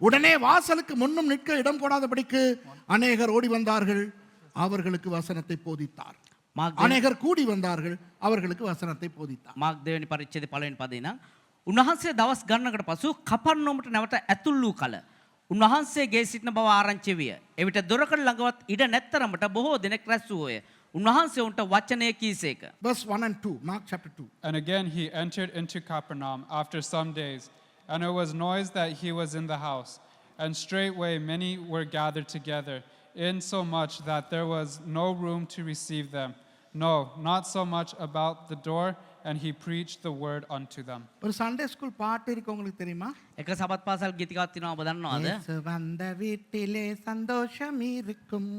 உடனே வாசலுக்கு முன்னும் நிற்க இடம் கொடாதபடிக்கு அநேகர் ஓடி வந்தார்கள், அவர்களுக்கு வசனத்தை போதித்தார். அநேகர் கூடி வந்தார்கள், அவர்களுக்கு வசனத்தை போதித்தார். මාර්ක් දෙවෙනි පරිච්ඡේදයේ පළවෙනි පදේ නම් උන්වහන්සේ දවස් ගණනකට පසු කපර්නෝමට නැවත ඇතුල් වූ කල උන්වහන්සේ ගේ සිටින බව ආරංචි විය. එවිට දොරකඩ ළඟවත් ඉඩ නැත්තරමට බොහෝ දෙනෙක් රැස් වූයේ. උන්වහන්සේ උන්ට වචනය කීසේක. Verse 1 and 2, Mark chapter 2. And again he entered into Capernaum after some days, and it was noise that he was in the house. And straightway many were gathered together, insomuch that there was no room to receive them. No, not so much about the door, and he preached the word unto them. ஒரு Sunday school பாட்டு இருக்கு, உங்களுக்கு தெரியுமா? එක Sabbath පාසල් ගීතිකාවක් තියෙනවා, ඔබ දන්නවද? இயேசு வந்த வீட்டிலே சந்தோஷம் இருக்கும்,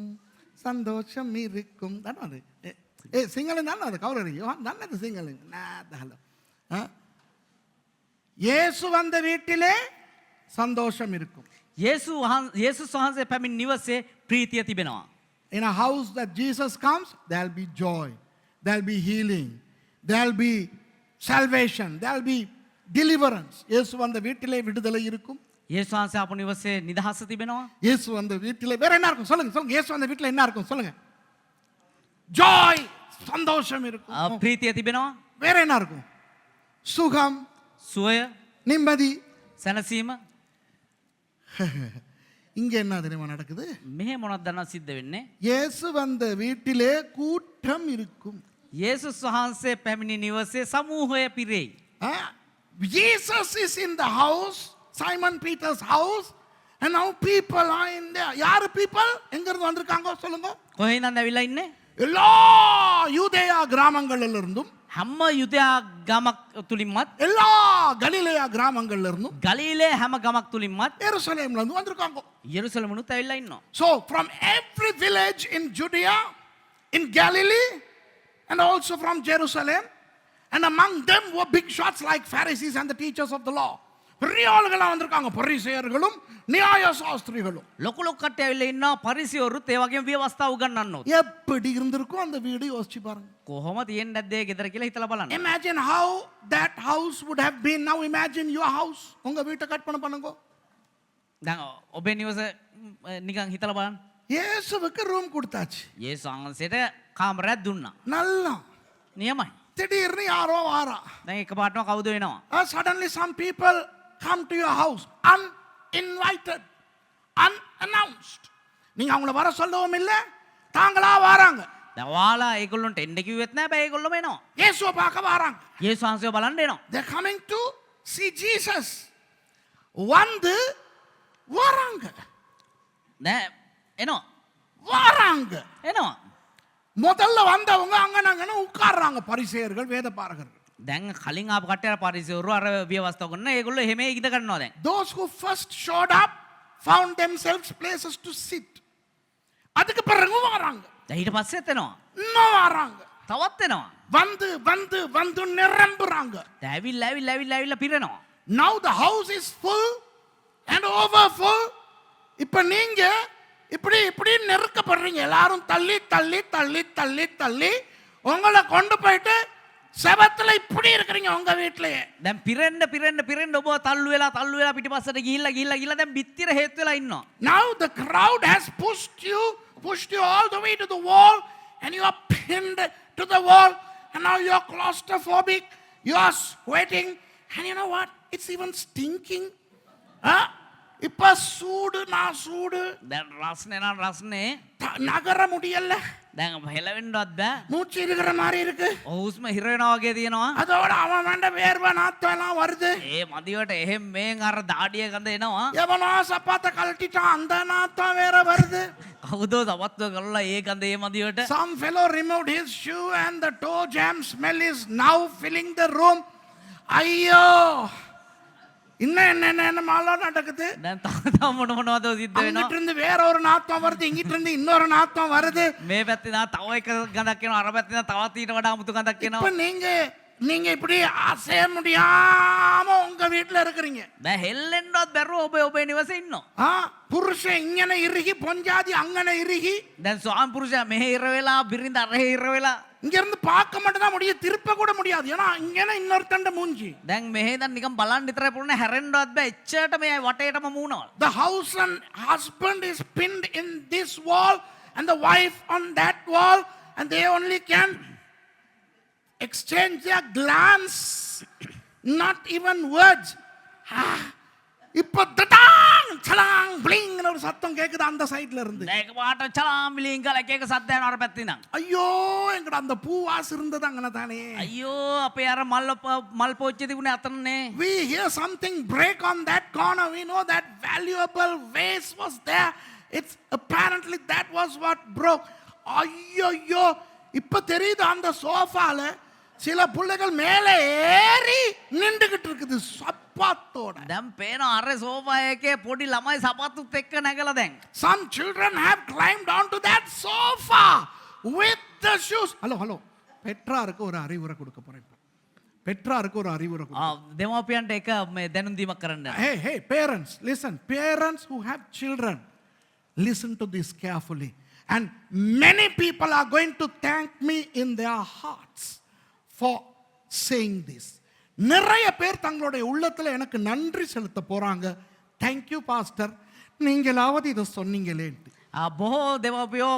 சந்தோஷம் இருக்கும். தானே சிங்களம் தானே அது கவலை தானே சிங்களம் நான் இயேசு வந்த வீட்டிலே சந்தோஷம் இருக்கும். යේසුස් වහන්සේ පැමිණි නිවසේ ප්‍රීතිය තිබෙනවා. In a house that Jesus comes, there'll be joy, there'll be healing, there'll be salvation, there'll be deliverance. இயேசு வந்த வீட்டிலே விடுதலை இருக்கும். යේසුස් වහන්සේ ආපු නිවසේ නිදහස තිබෙනවා. இயேசு வந்த வீட்டிலே வேற என்ன இருக்கும் சொல்லுங்க சொல்லுங்க. இயேசு வந்த வீட்டிலே என்ன இருக்கும் சொல்லுங்க? joy, சந்தோஷம் இருக்கும். ප්‍රීතිය තිබෙනවා. வேற என்ன இருக்கும்? சுகம், සුවය, நிம்மதி. සැනසීම. இங்க என்ன தெரியுமா நடக்குது? මෙහෙ මොනවද දන්නව සිද්ධ වෙන්නේ? இயேசு வந்த வீட்டிலே கூட்டம் இருக்கும். යේසුස් වහන්සේ පැමිණි නිවසේ සමූහය පිරෙයි. Jesus is in the house, Simon Peter's house, and now people are in there. யாரு people? எங்க இருந்து வந்திருக்காங்க சொல்லுங்க? කොහෙන්ද ඇවිල්ලා ඉන්නේ? எல்லா யூதேயா கிராமங்கள்ல இருந்தும், හැම යුදයා ගමක් තුලින්මත්, எல்லா கலிலேயா கிராமங்கள்ல இருந்தும், ගලීලේ හැම ගමක් තුලින්මත්, எருசலேம்ல இருந்து வந்திருக்காங்க. යෙරුසලමුනුත් ඇවිල්ලා ඉන්නවා. So from every village in Judea, in Galilee, and also from Jerusalem, and among them were big shots like Pharisees and the teachers of the law. பெரிய ஆளுகளா வந்திருக்காங்க, பரிசேயர்களும் நியாய சாஸ்திரிகளும். ලොකු ලොකු කට්ටිය ඇවිල්ලා ඉන්නවා, පරිසයවරුත් ඒ වගේම ව්‍යවස්ථාව උගන්වන්නෝත්. எப்படி இருந்திருக்கும் அந்த வீடு யோசிச்சு பாருங்க. කොහොම තියෙන්නේ නැද්ද ඒ ගෙදර කියලා හිතලා බලන්න. Imagine how that house would have been. Now imagine your house. உங்க வீட்டை கற்பனை பண்ணுங்க. දැන් ඔබේ නිවස නිකන් හිතලා බලන්න. இயேசுவுக்கு ரூம் கொடுத்தாச்சு, යේසුස් වහන්සේට කාමරයක් දුන්නා. நல்லா. නියමයි. திடீர்னு யாரோ வாரா. දැන් එකපාරටම කවුද වෙනවා? Suddenly some people come to your house uninvited, unannounced. நீங்க அவங்கள வர சொல்லவும் இல்லை, தாங்களா வராங்க. දැන් ඔයාලා ඒගොල්ලන්ට එන්න කිව්වෙත් නැහැ, බෑ ඒගොල්ලොම එනවා. இயேசுவை பார்க்க வராங்க. යේසුස් වහන්සේව බලන්න එනවා. They're coming to see Jesus. வந்து வராங்க. දැන් එනවා. வராங்க. එනවා. முதல்ல வந்தவங்க அங்கனங்கன உட்கார்றாங்க, பரிசேயர்கள், வேதபாரகர்கள். දැන් කලින් ආපු කට්ටිය පරිසවරු අර ව්‍යවස්ථාව කරන ඒගොල්ලෝ එහෙම ඉඳ ගන්නවා දැන්. Those who first showed up found themselves places to sit. அதுக்கு பிறகு வராங்க. දැන් ඊට පස්සෙත් එනවා. இன்னும் வராங்க. තවත් එනවා. வந்து வந்து வந்து நிரம்புறாங்க. දැන් ඇවිල්ලා පිරෙනවා. Now the house is full and overfull. இப்ப நீங்க இப்படி இப்படி நெருக்கப்படுறீங்க. எல்லாரும் தள்ளி தள்ளி தள்ளி தள்ளி தள்ளி உங்களை கொண்டு போயிட்டு செவத்துல இப்படி இருக்கிறீங்க உங்க வீட்லயே. දැන් පිරෙන්න ඔබ තල්ලු වෙලා පිටිපස්සට ගිහිල්ලා දැන් බිත්තිර හේතු වෙලා ඉන්නවා. Now the crowd has pushed you all the way to the wall, and you are pinned to the wall, and now you are claustrophobic, you are sweating, and you know what? It's even stinking. இப்ப சூடு දැන් රස්නේ நகர முடியல. දැන් හෙලවෙන්නවත් බෑ. மூச்சு இருக்கிற மாதிரி இருக்கு. හුස්ම හිර වෙනවා වගේ තියෙනවා. அதோட அவன் வேண்ட வேர்வை நாத்தம் எல்லாம் வருது. ඒ මදිවට එහෙම මේන් අර දාඩිය ගඳ එනවා. எவனோ சப்பாத்த கழட்டிட்டான், அந்த நாத்தம் வேற வருது. කවුදෝ සපත්තුව කරලා ඒ ගඳ ඒ මදිවට. Some fellow removed his shoe and the toe jam smell is now filling the room. ஐயோ இன்னும் என்ன மாலோ நடக்குது. දැන් තව මොන මොනවද සිද්ධ වෙනවා. அங்கிட்டு இருந்து வேற ஒரு நாத்தம் வருது, இங்கிட்டு இருந்து இன்னொரு நாத்தம் வருது. මේ පැත්තේ නා තව එක ගඳක් එනවා, අර පැත්තේ නා තවත් ඊට වඩා අමුතු ගඳක් இப்ப එනවා. நீங்க இப்படி அசைய முடியாம உங்க வீட்டுல இருக்கிறீங்க. දැන් හෙල්ලෙන්නවත් බැරුව ඔබේ නිවසේ ඉන්නවා. புருஷன் இங்கன இறுகி, பொஞ்சாதி அங்கன இறுகி. දැන් ස්වාමි පුරුෂයා මෙහෙ ඉර වෙලා, බිරිඳ අරහෙ ඉර වෙලා. இங்க இருந்து பார்க்க மட்டும் தான் முடியும், திருப்ப கூட முடியாது. ஏன்னா இங்கன இன்னொருத்தண்ட மூஞ்சி. දැන් මෙහෙ දැන් නිකන් බලන් විතරයි පුළුවන්, හැරෙන්නවත් බෑ. එච්චරට මේ වටේටම මූණවල. The house and husband is pinned in this wall and the wife on that wall, and they only can exchange their glance, not even words. இப்போ தடாங் சலாங் பிளிங் ஒரு சத்தம் கேக்குது அந்த சைடுல இருந்து. ඒක පාට චලාම් බ්ලින් ගාලා එක එක සද්ද යනවා අර පැත්තේ නම්. ஐயோ எங்கட அந்த பூவாஸ் இருந்தது அங்கன தானே. අයියෝ අපේ අර මල් පෝච්චි තිබුණේ අතනනේ. We hear something break on that corner, we know that valuable vase was there. It's apparently that was what broke. ஐயோ இப்ப தெரியுது அந்த சோஃபால சில புள்ளைகள் மேலே ஏறி நின்றுகிட்டு இருக்குது சப்பாத்தோட. දැන් පේනවා අර සෝෆා එකේ පොඩි ළමයි සපත්තුත් එක්ක නැගලා දැන්. Some children have climbed onto that sofa with the shoes. Hello பெற்றாருக்கு ஒரு அறிவுரை கொடுக்க போறேன். பெற்றாருக்கு ஒரு அறிவுரை கொடுக்க. දෙමාපියන්ට එක මේ දැනුම් දීමක් කරන්න. Hey parents, listen. Parents who have children, listen to this carefully. And many people are going to thank me in their hearts for saying this. நிறைய பேர் தங்களுடைய உள்ளத்துல எனக்கு நன்றி செலுத்த போறாங்க. Thank you pastor, நீங்களாவது இத சொன்னீங்களேன்ட்டு. බොහෝ දෙමාපියෝ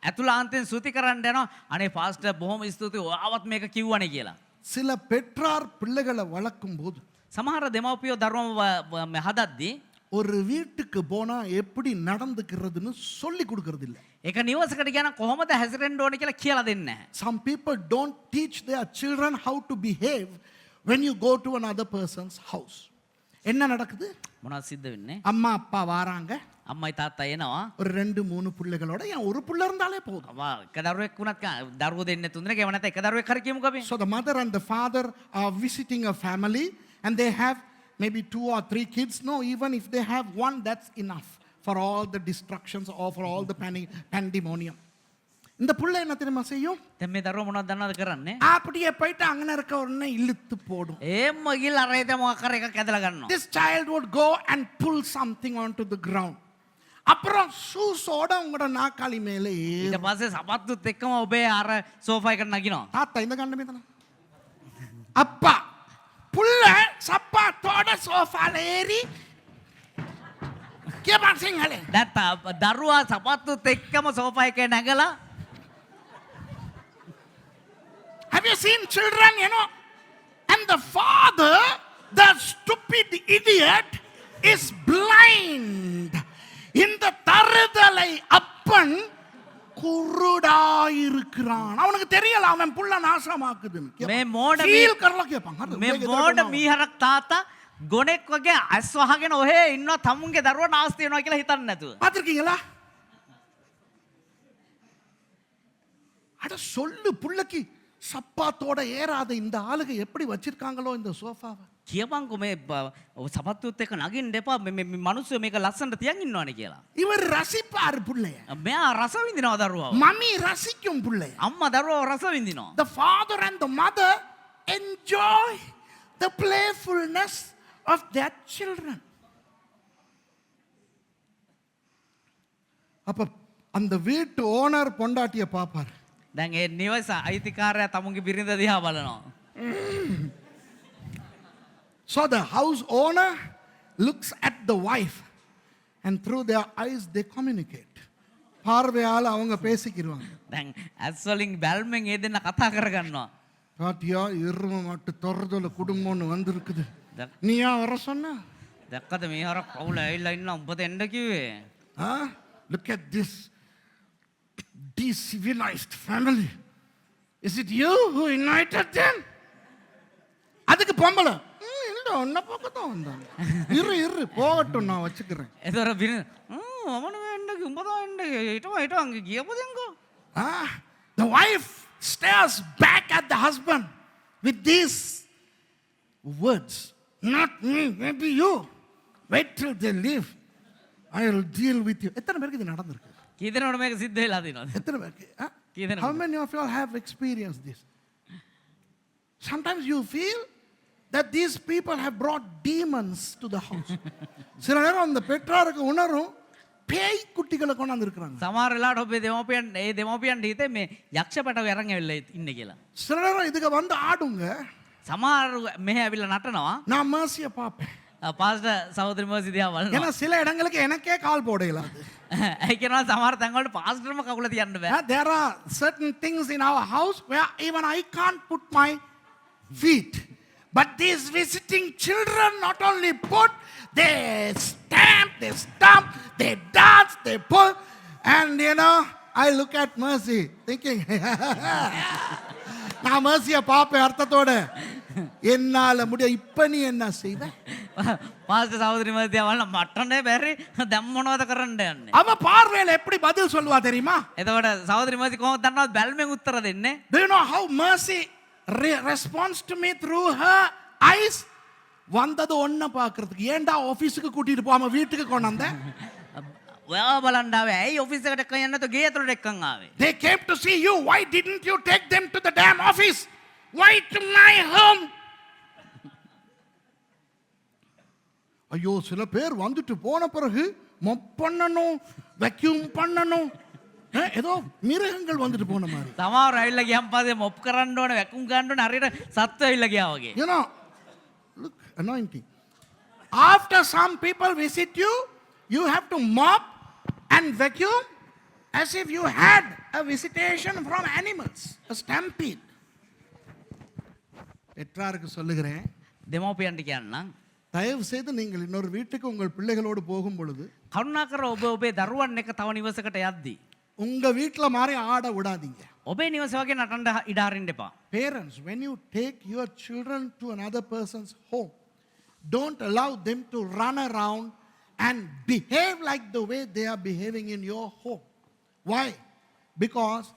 ඇතුළාන්තයෙන් ස්තුති කරන්න යනවා. අනේ පාස්ටර් බොහොම ස්තුතියි ඔයාවත් මේක කිව්වනේ කියලා. சில பெற்றார் பிள்ளைகளை வளர்க்கும் போது, සමහර දෙමාපියෝ දරුවම හදද්දී ஒரு வீட்டுக்கு போனா எப்படி நடந்துக்கிறதுன்னு சொல்லி கொடுக்கறது இல்ல. ඒක නිවසකට ගියා නම් කොහොමද හැසිරෙන්න ඕනේ කියලා කියලා දෙන්නේ නැහැ. Some people don't teach their children how to behave when you go to another person's house. என்ன நடக்குது? මොනවද සිද්ධ වෙන්නේ? அம்மா அப்பா வராங்க, අම්මයි තාත්තා එනවා. ஒரு 2-3 பிள்ளைகளோட, ஏன் ஒரு பிள்ளை இருந்தாலே போதும். එක දරුවෙක් වුණත් දරුවෝ දෙන්නේ තුන් දෙනෙක්, ඒව නැත්නම් එක දරුවෙක් හරි කියමුකෝ අපි. So the mother and the father are visiting a family and they have maybe 2 or 3 kids. No, even if they have one, that's enough for all the distractions or for all the pandemonium. இந்த புள்ள என்ன தெரியுமா செய்யும்? දැන් මේ දරුවා මොනවද දන්නවද කරන්නේ? அப்படியே போயிட்டு அங்கன இருக்க உடனே இழுத்து போடும். ඒම ගිහලා අර හිත මොකක් කර එකක් ඇදලා ගන්නවා. This child would go and pull something onto the ground. அப்புறம் ஷூஸோட உங்களோட நாக்காளி மேலே ඊට පස්සේ සපත්තුත් එක්කම ඔබේ අර සෝෆා එකට නගිනවා. தாத்தா இந்த கண்ணு மீதனா அப்பா புள்ள சப்பாத்தோட சோஃபால ஏறி கேபான் சிங்கலே. දැන් දරුවා සපත්තුත් එක්කම සෝෆා එකේ නැගලා. Have you seen children, you know? And the father, the stupid idiot, is blind. இந்த தருதலை அப்பன் குருடாயிருக்கிறான். அவனுக்கு தெரியல அவன் புள்ள நாசமாக்குதுன்னு. මේ මෝඩ ஃபீல் කරලා கேட்பாங்க. මේ මෝඩ මීහරක් තාත්තා ගොනෙක් වගේ ඇස් වහගෙන ඔහේ ඉන්නවා තමුන්ගේ දරුවා නාස්ති වෙනවා කියලා හිතන්නේ නැතුව. பாத்திருக்கீங்களா? அட சொல்லு புள்ளக்கு சப்பாத்தோட ஏறாத இந்த ஆளுக எப்படி வச்சிருக்காங்களோ இந்த சோஃபாவை. කියපන්කෝ මේ සපත්තුත් එක්ක නගින්න එපා. මේ මිනිස්සු මේක ලස්සනට තියන් ඉන්නවනේ කියලා. இவர் ரசிப்பார் புள்ளைய. මෙයා රස විඳිනවා දරුවා. மம்மி ரசிக்கும் புள்ளைய. අම්මා දරුවා රස විඳිනවා. The father and the mother enjoy the playfulness of their children. அப்ப அந்த வீட்டு ஓனர் பொண்டாட்டிய பாப்பார். දැන් ඒ නිවස අයිතිකාරයා තමුන්ගේ බිරිඳ දිහා බලනවා. So the house owner looks at the wife and through their eyes they communicate. பார்வையால அவங்க பேசிக்கிடுவாங்க. දැන් ඇස් වලින් බැල්මෙන් ඒ දෙන්න කතා කරගන්නවා. பாட்டியா எரும மாட்டு தொறதல குடும்பம்னு வந்திருக்குது. நீயா வர சொன்னா? දැක්කද මේ හර කවුල ඇවිල්ලා ඉන්න උඹට එන්න කිව්වේ? Look at this decivilized family. Is it you who invited them? அதுக்கு பொம்பளை இல்ல ஒன்ன பக்கத்தான் வந்தாங்க. இரு போகட்டும் நான் வச்சுக்கிறேன். ඒතර බිරිඳ මම එන්න උඹ தான் එන්න හිටව අංග ගියපො දෙන්කෝ. The wife stares back at the husband with these words. not me, maybe you. Wait till they leave. I will deal with you. எத்தனை பேருக்கு இது நடந்திருக்கு? කීදෙනාට මේක සිද්ධ වෙලා තියෙනවද? எத்தனை பேருக்கு? කීදෙනාට? How many of you all have experienced this? Sometimes you feel that these people have brought demons to the house. சில நேரம் அந்த பெற்றாருக்கு உணரும் பேய் குட்டிகளை கொண்டாந்து இருக்கிறாங்க. සමහර වෙලාවට ඔබේ දෙමෝපියන් හිතේ මේ යක්ෂ පැටව අරන් ඇවිල්ලා ඉන්නේ කියලා. சில நேரம் இதுக்கு வந்து ஆடுங்க. සමහර මෙහෙ ඇවිල්ලා නටනවා. நான் mercy-ய பார்ப்பேன். පාස්ටර් සහෝදரி මර්සි දිහා බලනවා. ஏன்னா சில இடங்களுக்கு எனக்கே கால் போட இயலாது. ඒ කියනවා සමහර තැන්වලට පාස්ටර්ම කකුල තියන්න බෑ. There are certain things in our house where even I can't put my feet. But these visiting children not only put, they stamp, they stomp, they dance, they pull. And I look at Mercy thinking, நான் Mercy-ய பார்ப்பேன் அர்த்தத்தோட. என்னால முடிய இப்ப நீ என்ன செய்வ? Pastor සහෝදரி Mercy දිහා බලලා මට්ටනේ බැරි දැන් මොනවද කරන්න යන්නේ? அவ பார்வையில எப்படி பதில் சொல்லுவா தெரியுமா? එතකොට සහෝදரி මර්සි කොහොමද දන්නවද බැල්මෙන් උත්තර දෙන්නේ? Do you know how Mercy responds to me through her eyes? வந்தது ஒன்ன பார்க்கிறதுக்கு. ஏன்டா ஆபீஸ்க்கு கூட்டிட்டு போகாம வீட்டுக்கு கொண்டாந்த? ඔයා බලන්න ආවේ ඇයි ඔෆිස් එකට එක්කන් යන්නේ නැත්නම් ගේ ඇතුළට එක්කන් ආවේ? They came to see you. Why didn't you take them to the damn office? Why to my home? ஐயோ சில பேர் வந்துட்டு போன பிறகு மொப் பண்ணணும், வேக்யூம் பண்ணணும். ஏதோ மிருகங்கள் வந்துட்டு போன மாதிரி. සමහර ඇවිල්ලා ගියන් පස්සේ මොප් කරන්න ඕනේ, වැකුම් ගන්න ඕනේ, හරියට සත්ත්ව ඇවිල්ලා ගියා වගේ. You know, look, anointing. After some people visit you, you have to mop and vacuum as if you had a visitation from animals, a stampede. பெற்றாருக்கு சொல்லுகிறேன், දෙමෝපියන්ට කියන්නම් தயவு செய்து நீங்கள் இன்னொரு வீட்டுக்கு உங்கள் பிள்ளைகளோடு போகும் பொழுது කරුණාකර ඔබේ දරුවන් එක තව නිවසකට යද්දී உங்க வீட்ல மாதிரி ஆட விடாதீங்க. ඔබේ නිවස වගේ නටන්න ඉඩ අරින්න එපා. Parents, when you take your children to another person's home, don't allow them to run around and behave like the way they are behaving in your home. Why? Because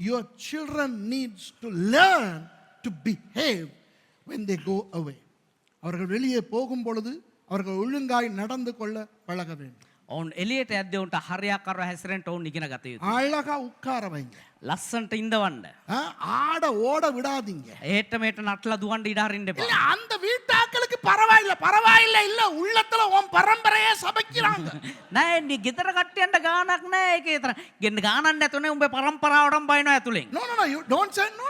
your children needs to learn to behave when they go away. அவர்கள் வெளியே போகும் பொழுது அவர்கள் ஒழுங்காய் நடந்து கொள்ள பழக வேண்டும். ඔවුන් එළියට යද්දී උන්ට හරියාකාරව හැසිරෙන්න ඔවුන් ඉගෙන ගත යුතුයි. அழகா உட்கார வைங்க. ලස්සන්ට ඉඳවන්න. ஆட ஓட விடாதீங்க. ඒට මේට නටලා දුවන්න ඉඩ අරින්න இல்ல එපා. அந்த வீட்டாக்களுக்கு பரவாயில்லை இல்ல உள்ளத்துல உன் பரம்பரையே சபைக்கிறாங்க. නෑ නේ ගෙදර කට්ටියන්ට ගානක් නෑ ඒකේ විතර. ගෙන්න ගානක් නැතුනේ උඹේ පරම්පරාවටම බයිනවා ඇතුලෙන්. No, you don't say no.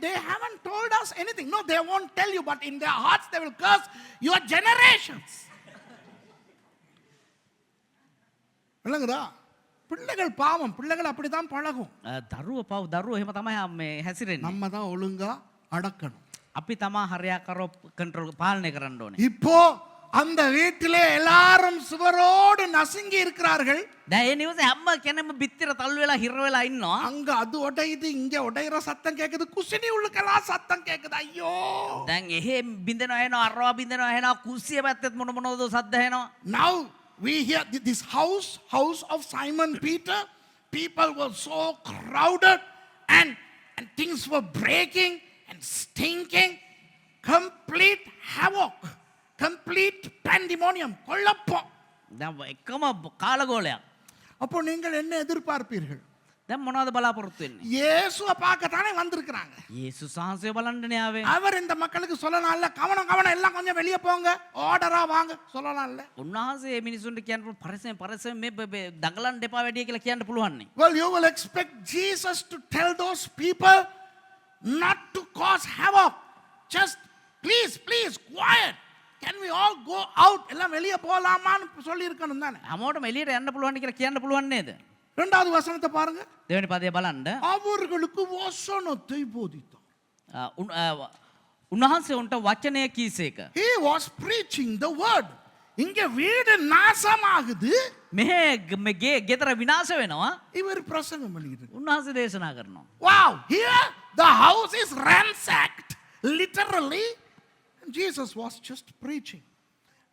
They haven't told us anything. No, they won't tell you, but in their hearts they will curse your generations. இல்லங்கடா, பிள்ளைகள் பாவம், பிள்ளைகள் அப்படிதான் பழகும். දරුවෝ එහෙම තමයි මේ හැසිරෙන්නේ. நம்ம தான் ஒழுங்கா அடக்கணும். අපි තමා හරියාකාරව කන්ට්‍රෝල් පාලනය කරන්න ඕනේ. இப்போ அந்த வீட்டிலே எல்லாரும் சுவரோடு நசுங்கி இருக்கிறார்கள். දැන් ඒ නිවසේ හැම කෙනෙක්ම බිත්තර තල්ලු වෙලා හිර වෙලා ඉන්නවා. அங்க அது உடையுது, இங்க உடையிற சத்தம் கேக்குது, குசினி உள்ளுக்கெல்லாம் சத்தம் கேக்குது. ஐயோ, දැන් එහෙ බින්දෙනවා එනවා, අරවා බින්දෙනවා එනවා, කුස්සිය පැත්තෙත් මොනවද සද්ද එනවා. now we hear this house of Simon Peter, people were so crowded and things were breaking and stinking. Complete havoc, complete pandemonium, கொல்லப்பம். දැන් එකම කාලගෝලයක්. அப்போ நீங்கள் என்ன எதிர்பார்ப்பீர்கள்? දැන් මොනවද බලාපොරොත්තු වෙන්නේ? இயேசுவை பார்க்கத்தானே வந்திருக்கிறாங்க. යේසුස් වහන්සේ බලන්නනේ ආවේ. அவர் இந்த மக்களுக்கு சொல்லலாம்ல, கவனம் எல்லாம் கொஞ்சம் வெளியே போங்க, ஆர்டரா வாங்க சொல்லலாம்ல. උන්වහන්සේ මේ මිනිසුන්ට කියන්න පරිස්සම මේ දඟලන්න එපා වැඩි කියලා කියන්න පුළුවන් නේ. Well, you will expect Jesus to tell those people not to cause havoc. Just please quiet. Can we all go out? எல்லாம் வெளியே போலாமான்னு சொல்லி இருக்கணும் தானே. හැමෝටම එළියට යන්න පුළුවන් කියලා කියන්න පුළුවන් නේද? இரண்டாவது வசனத்தை பாருங்க. දෙවෙනි පදේ බලන්න. அவர்களுக்கு வசனத்தை போதித்தார். උන්වහන්සේ උන්ට වචනය කීසේක. He was preaching the word. இங்க வீடு நாசமாகுது, මෙහෙ ගෙදර විනාශ වෙනවා. இவர் பிரசங்கம் பண்ணிட்டு. උන්වහන්සේ දේශනා කරනවා. Wow, here the house is ransacked literally. Jesus was just preaching.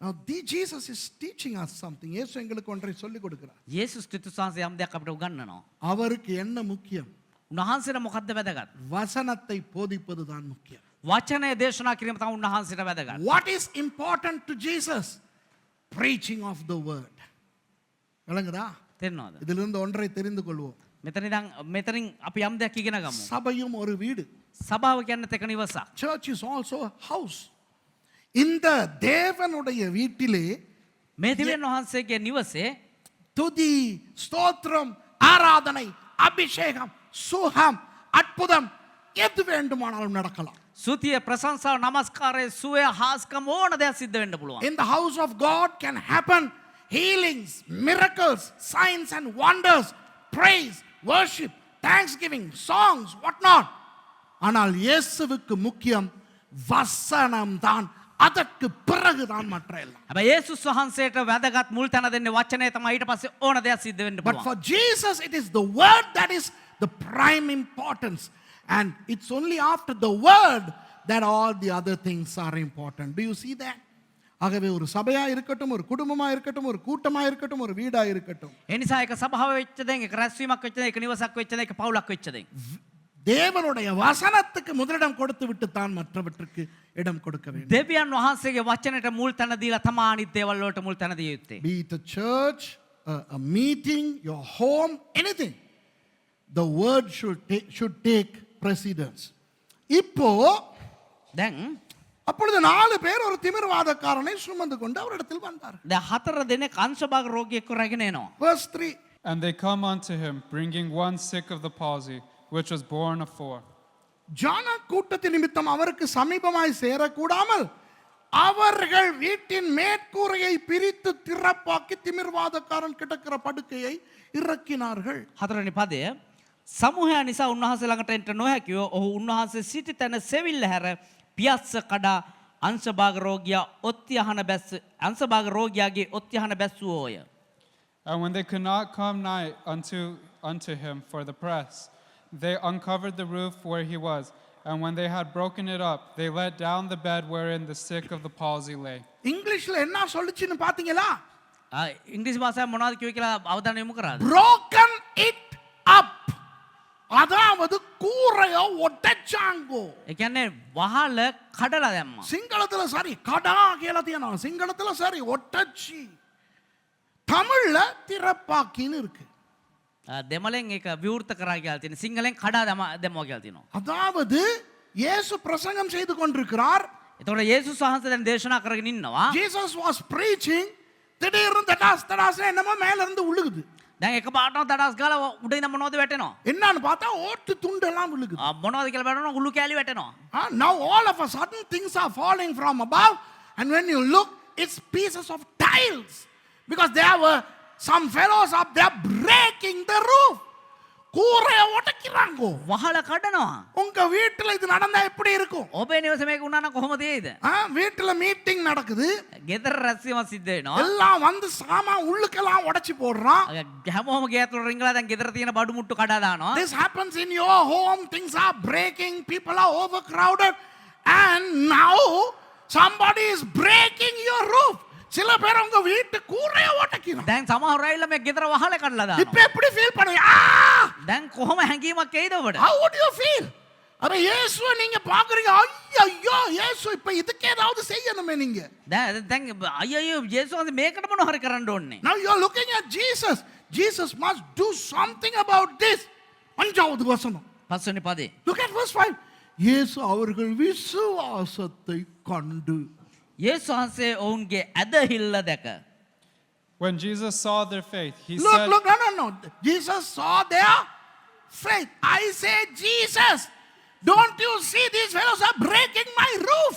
Now Jesus is teaching us something. இயேசு எங்களுக்கு ஒன்றை சொல்லிக் கொடுக்கிறார். යේසුස් ක්‍රිස්තුස් වහන්සේ යම් දෙයක් අපිට උගන්වනවා. அவருக்கு என்ன முக்கியம்? උන්වහන්සේට මොකද්ද වැදගත්? வசனத்தை போதிப்பது தான் முக்கியம். වචනය දේශනා කිරීම තමයි උන්වහන්සේට වැදගත්. What is important to Jesus? Preaching of the word. விளங்குதா? තේරෙනවද? இதிலிருந்து ஒன்றை தெரிந்து கொள்வோம். මෙතනින් අපි යම් දෙයක් ඉගෙන ගමු. சபையும் ஒரு வீடு. සභාව කියන්නේ එක නිවසක්. Church is also a house. இந்த தேவனுடைய வீட்டிலே මේ දෙවියන් වහන්සේගේ නිවසේ துதி, ஸ்தோத்திரம், ஆராதனை, அபிஷேகம், சுகம், அற்புதம் எது வேண்டுமானாலும் நடக்கலாம். සුතිය ප්‍රශංසාව නමස්කාරය සුවය හාස්කම ඕන දෙයක් සිද්ධ වෙන්න පුළුවන්. In the house of God can happen healings, miracles, signs and wonders, praise, worship, thanksgiving, songs, whatnot. ஆனால் இயேசுவுக்கு முக்கியம் வசனம் தான். அதற்கு பிறகுதான் மற்ற எல்லாம். හැබැයි යේසුස් වහන්සේට වැදගත් මුල් තැන දෙන්නේ වචනය තමයි. ඊට පස්සේ ඕන දෙයක් සිද්ධ වෙන්න But පුළුවන්. for Jesus it is the word that is the prime importance. And it's only after the word that all the other things are important. Do you see that? ஆகவே ஒரு சபையா இருக்கட்டும், ஒரு குடும்பமா இருக்கட்டும், ஒரு கூட்டமா இருக்கட்டும், ஒரு வீடா இருக்கட்டும், ඒ නිසා එක සභාව වෙච්ච දෙයක්, එක රැස්වීමක් වෙච්ච දෙයක්, එක නිවසක් වෙච්ච දෙයක්, එක පවුලක් වෙච්ච දෙයක්. தேவனுடைய வசனத்துக்கு முதலிடம் கொடுத்து விட்டு தான் மற்றவற்றுக்கு இடம் கொடுக்க வேண்டும். දෙවියන් වහන්සේගේ වචනයට මුල් තැන දීලා තමයි අනිත් දේවල් වලට මුල් තැන දිය යුත්තේ. Be it a church, a meeting, your home, anything. The word should take precedence. இப்போ දැන් அப்பொழுது 4 பேர் ஒரு திமிர்வாதக்காரனை சுமந்து கொண்டு அவரிடத்தில் வந்தார். දැන් 4 දෙනෙක් අංශභාග රෝගියෙක්ව රැගෙන එනවා. Verse 3. And they come unto him, bringing one sick of the palsy, which was born of 4. ஜன கூட்டத்தின் நிமித்தம் அவருக்கு சமீபமாய் சேரக்கூடாமல் அவர்கள் வீட்டின் மேற்கூரையை பிரித்து திறப்பாக்கி திமிர்வாதக்காரன் கிடக்கிற படுக்கையை இறக்கினார்கள். 4වෙනි පදය සමූහය නිසා උන්වහන්සේ ළඟට එන්න නොහැකිව ඔහු උන්වහන්සේ සිටි තැන සෙවිල්ල හැර පියස්ස කඩා අංශභාග රෝගියාගේ ඔත්තිහන බැස්සුවෝය. And when they could not come nigh unto him for the press, they uncovered the roof where he was. And when they had broken it up, they let down the bed wherein the sick of the palsy lay. இங்கிலீஷ்ல என்ன சொல்லுச்சுன்னு பாத்தீங்களா? ඉංග්‍රීසි භාෂාවෙන් මොනවද කිව්වේ කියලා අවධානය යොමු කරාද? Broken it up. அதாவது கூரைய ஒட்டச்சாங்கோ. ඒ කියන්නේ වහල කඩලා දැම්මා. சிங்களத்துல சரி கடா කියලා තියෙනවා. சிங்களத்துல சரி ஒட்டச்சி. தமிழ்ல திறப்பாக்கின்னு இருக்கு. දෙමළෙන් ඒක විවෘත කරා කියලා තියෙනවා. සිංහලෙන් කඩා දැම්මා කියලා තියෙනවා. அதாவது இயேசு பிரசங்கம் செய்து கொண்டிருக்கிறார். එතකොට යේසුස් වහන්සේ දැන් දේශනා කරගෙන ඉන්නවා. Jesus was preaching. திடீர்னு தடாஸ் என்னமோ மேல இருந்து விழுகுது. දැන් එක පාටම දඩස් ගාලා උඩ ඉඳන් මොනවද වැටෙනවා? என்னன்னு பார்த்தா ஓட்டு துண்டு எல்லாம் விழுகுது. මොනවද කියලා බලනවා උළු කැලි වැටෙනවා. Now all of a sudden things are falling from above, and when you look it's pieces of tiles, because there were some fellows up there breaking the roof. கூரைய உடைக்கிறாங்க. වහල කඩනවා. உங்க வீட்டுல இது நடந்தா எப்படி இருக்கும்? ඔබේ නිවසේ මේක වුණා නම් කොහොමද ඒද? வீட்டுல மீட்டிங் நடக்குது. ගෙදර රැස්වීමක් සිද්ධ වෙනවා. எல்லாம் வந்து சாமான் உள்ளுக்கெல்லாம் உடைச்சு போடுறான். හැමෝම ගේ ඇතුළට රිංගලා දැන් ගෙදර තියෙන බඩු මුට්ටු කඩා දානවා. This happens in your home. Things are breaking. People are overcrowded. And now somebody is breaking your roof. சில பேர் உங்க வீட்டு கூரைய உடைக்கிறான். දැන් සමහර අය මේ ගෙදර වහල කඩලා දානවා. இப்ப எப்படி ஃபீல் பண்ணுவீங்க? දැන් කොහොම හැංගීමක් එයිද ඔබට? How would you feel? அட இயேசுவை நீங்க பாக்குறீங்க. ஐயோ இயேசு இப்ப இதுக்கு ஏதாவது செய்யணுமே நீங்க. දැන් අයියෝ යේසුස් වහන්සේ මේකට මොන හරි කරන්න ඕනේ. Now you are looking at Jesus. Jesus must do something about this. 5வது வசனம். 5 වෙනි පදේ. Look at verse 5. இயேசு அவர்கள் விசுவாசத்தை கண்டு. යේසුස් වහන්සේ ඔවුන්ගේ ඇදහිල්ල දැක. When Jesus saw their faith, he Look, said, no. Jesus saw their faith. I say, Jesus, don't you see these fellows are breaking my roof?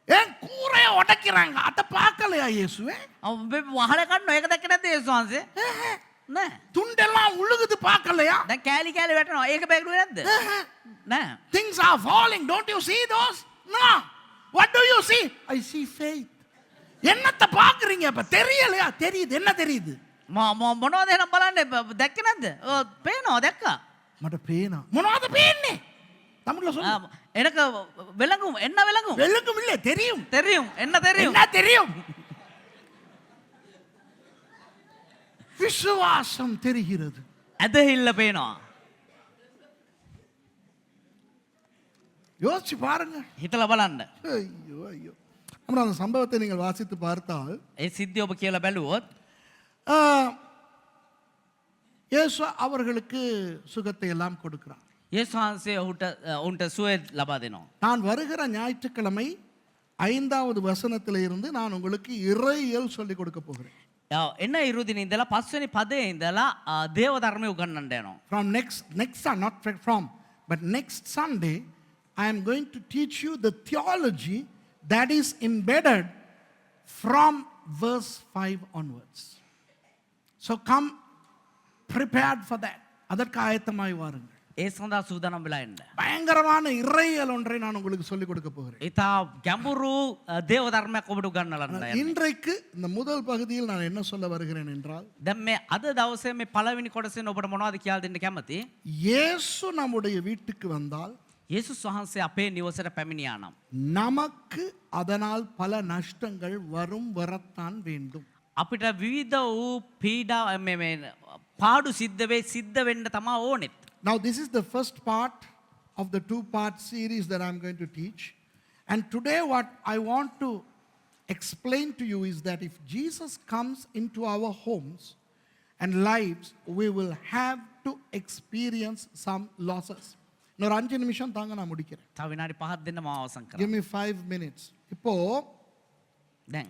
என் கூரைய உடைக்கிறாங்க. அத பார்க்கலையா இயேசுவே? ඔබ වහල කඩන එක දැක්කේ නැද්ද යේසුස් වහන්සේ? නෑ. துண்டெல்லாம் உழுகுது பார்க்கலையா? දැන් කෑලි වැටෙනවා. ඒක බැලුවේ නැද්ද? නෑ. Things are falling. Don't you see those? No. What do you see? I see faith. என்னத்த பாக்குறீங்க? அப்ப தெரியலையா? தெரியுது. என்ன தெரியுது? මොනවද එහෙනම් බලන්න දැක්කේ නැද්ද? පේනවා දැක්කා. මට පේනවා. මොනවද පේන්නේ? தமிழ்ல சொல்லு. எனக்கு விளங்கும். என்ன விளங்கும்? வெளுக்கும் இல்ல, தெரியும். தெரியும். என்ன தெரியும்? என்ன தெரியும்? விசுவாசம் தெரிகிறது. ඇදහිල්ල පේනවා. யோசிச்சு பாருங்க. හිතලා බලන්න. ஐயோ ஐயோ. அப்புறம் அந்த சம்பவத்தை நீங்கள் வாசித்து பார்த்தால் ඒ සිද්ධිය ඔබ කියලා බැලුවොත් ஆ, இயேசு அவர்களுக்கு சுகத்தை எல்லாம் கொடுக்கிறார். යේසුස් වහන්සේ ඔවුන්ට සුවය ලබා දෙනවා. நான் வருகிற ஞாயிற்றுக்கிழமை 5வது வசனத்தில் இருந்து நான் உங்களுக்கு இறையியல் சொல்லிக் கொடுக்க போகிறேன். එන්න ඉරුදින ඉඳලා 5 වෙනි පදයේ ඉඳලා දේව ධර්මය උගන්වන්න යනවා. From next Sunday I am going to teach you the theology that is embedded from verse 5 onwards. So come prepared for that. அதற்கு ஆயத்தமாய் வாருங்கள். ඒ සඳහා සූදානම් වෙලා ඉන්න. பயங்கரமான இறையியல் ஒன்றை நான் உங்களுக்கு சொல்லிக் கொடுக்க போகிறேன். ඉතා ගැඹුරු දේව ධර්මයක් ඔබට උගන්වන්න යනවා. இன்றைக்கு இந்த முதல் பகுதியில் நான் என்ன சொல்ல வருகிறேன் என்றால் දැන් මේ අද දවසේ මේ පළවෙනි කොටසෙන් ඔබට මොනවද කියලා දෙන්න කැමති? இயேசு நம்முடைய வீட்டுக்கு வந்தால் යේසුස් වහන්සේ අපේ නිවසට පැමිණියා නම් நமக்கு அதனால் பல நஷ்டங்கள் வரத்தான் வேண்டும். අපිට විවිධ වූ පීඩා මේ පාඩු සිද්ධ වෙන්න තමයි ඕනෙත්. Now this is the first part of the 2-part series that I'm going to teach. And today what I want to explain to you is that if Jesus comes into our homes and lives, we will have to experience some losses. இன்னொரு 5 நிமிஷம் தாங்க நான் முடிக்கிறேன். තව විනාඩි 5ක් දෙන්න මම අවසන් Give කරා. me 5 minutes. இப்போ දැන්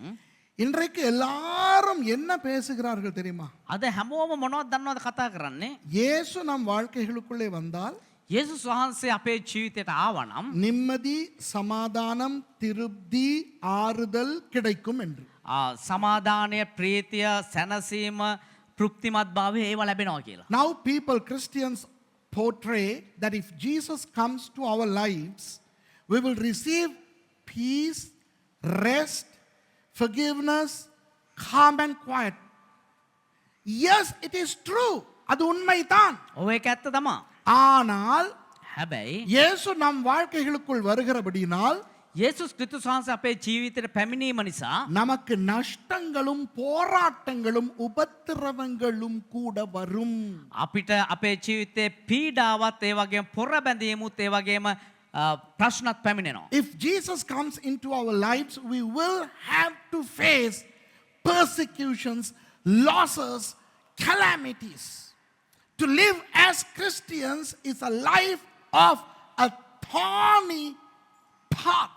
இன்றைக்கு எல்லாரும் என்ன பேசுகிறார்கள் தெரியுமா? අද හැමෝම මොනවද දන්නවද කතා කරන්නේ? இயேசு நம் வாழ்க்கைகளுக்குள்ளே வந்தால் යේසුස් වහන්සේ අපේ ජීවිතයට ආවා නම් நிம்மதி, சமாதானம், திருப்தி, ஆறுதல் கிடைக்கும் என்று. සමාදානය, ප්‍රීතිය, සැනසීම, තෘප්තිමත් භාවය ඒව ලැබෙනවා කියලා. Now people, Christians portray that if Jesus comes to our lives, we will receive peace, rest, forgiveness, calm and quiet. Yes, it is true. அது உண்மைதான். ඔව් ඒක ඇත්ත තමයි. ஆனால் හැබැයි இயேசு நம் வாழ்க்கைகளுக்குள் வருகிறபடியினால் යේසුස් ක්‍රිස්තුස් වහන්සේ අපේ ජීවිතයට පැමිණීම නිසා நமக்கு நஷ்டங்களும் போராட்டங்களும் உபத்திரவங்களும் கூட வரும். අපිට අපේ ජීවිතේ පීඩාවත් ඒ වගේම පොරබැඳීමුත් ඒ වගේම ප්‍රශ්නත් පැමිණෙනවා. If Jesus comes into our lives, we will have to face persecutions, losses, calamities. To live as Christians is a life of a thorny path.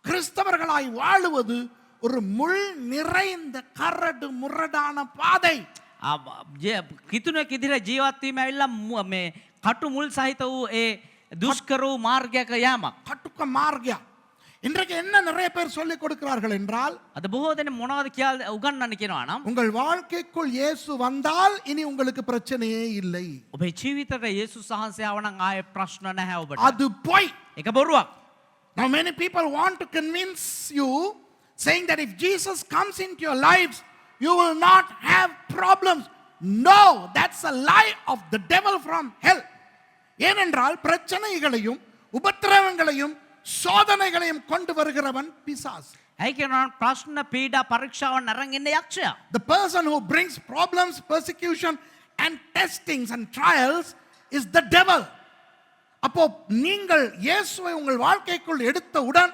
கிறிஸ்தவர்களாய் வாழுவது ஒரு முள் நிறைந்த கரடு முரடான பாதை. කිතුනෙක් ඉදිරියේ ජීවත් වීම ඇවිල්ලා මේ කටු මුල් සහිත වූ ඒ දුෂ්කර වූ මාර්ගයක යාමක්. கட்டுக்க மார்க்கம். இன்றைக்கு என்ன நிறைய பேர் சொல்லிக் கொடுக்கிறார்கள் என்றால் අද බොහෝ දෙනෙක් මොනවද කියලා උගන්වන්න කියනවා නම් உங்கள் வாழ்க்கைக்குள் இயேசு வந்தால் இனி உங்களுக்கு பிரச்சனையே இல்லை. ඔබේ ජීවිතයට යේසුස් වහන්සේ ආව නම් ආයේ ප්‍රශ්න නැහැ ඔබට. அது பொய். ඒක බොරුවක්. Now many people want to convince you saying that if Jesus comes into your lives, you will not have problems. No, that's a lie of the devil from hell. ஏனென்றால் பிரச்சனைகளையும் உபத்திரவங்களையும் சோதனைகளையும் கொண்டு வருகிறவன் பிசாசு. ඇයි කියනවා ප්‍රශ්න පීඩා පරීක්ෂාවන් අරන් ඉන්න යක්ෂයා. The person who brings problems, persecution and testings and trials is the devil. அப்போ நீங்கள் இயேசுவை உங்கள் வாழ்க்கைக்குள் எடுத்தவுடன்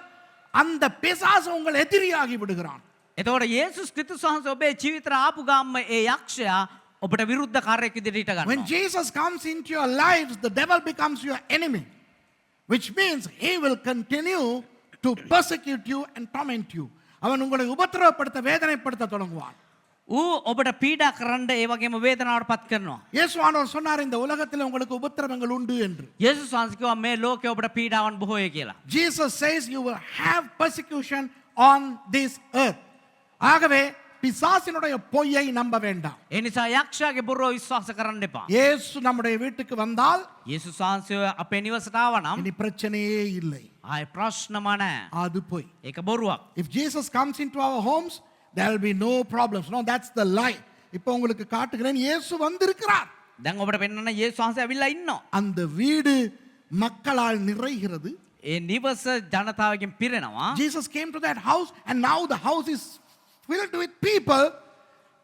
அந்த பிசாசு உங்கள் எதிரியாகி விடுகிறான். එතකොට යේසුස් ක්‍රිස්තුස් වහන්සේ ඔබේ ජීවිතයට ආපු ගාම ඒ යක්ෂයා ඔබට විරුද්ධ කාර්යයක් විදිහට හිට When ගන්නවා. Jesus comes into your lives, the devil becomes your enemy, which means he will continue to persecute you and torment you. அவன் உங்களை உபத்திரவப்படுத்த வேதனைப்படுத்த தொடங்குவான். ඌ ඔබට පීඩා කරන්න ඒ වගේම වේදනාවට පත් කරනවා. இயேசுவானவர் சொன்னார் இந்த உலகத்தில் உங்களுக்கு உபத்திரவங்கள் உண்டு என்று. යේසුස් වහන්සේ කිව්වා මේ ලෝකේ ඔබට පීඩාවන් බොහෝය කියලා. Jesus says you will have persecution on this earth. ஆகவே பிசாசினுடைய பொய்யை நம்ப வேண்டாம். ඒ නිසා යක්ෂයාගේ බොරුව විශ්වාස කරන්න එපා. இயேசு நம்முடைய வீட்டுக்கு வந்தால் යේසුස් වහන්සේ අපේ නිවසට ආවා නම් இனி பிரச்சனையே இல்லை. ආයේ ප්‍රශ්නම නැහැ. அது பொய். ඒක බොරුවක්. If Jesus comes into our homes, there will be no problems. No, that's the lie. இப்போ உங்களுக்கு காட்டுகிறேன் இயேசு வந்திருக்கிறார். දැන් ඔබට පෙන්වන්න යේසුස් වහන්සේ ඇවිල්ලා ඉන්නවා. அந்த வீடு மக்களால் நிறைகிறது. ඒ නිවස ජනතාවගෙන් පිරෙනවා. Jesus came to that house and now the house is filled with people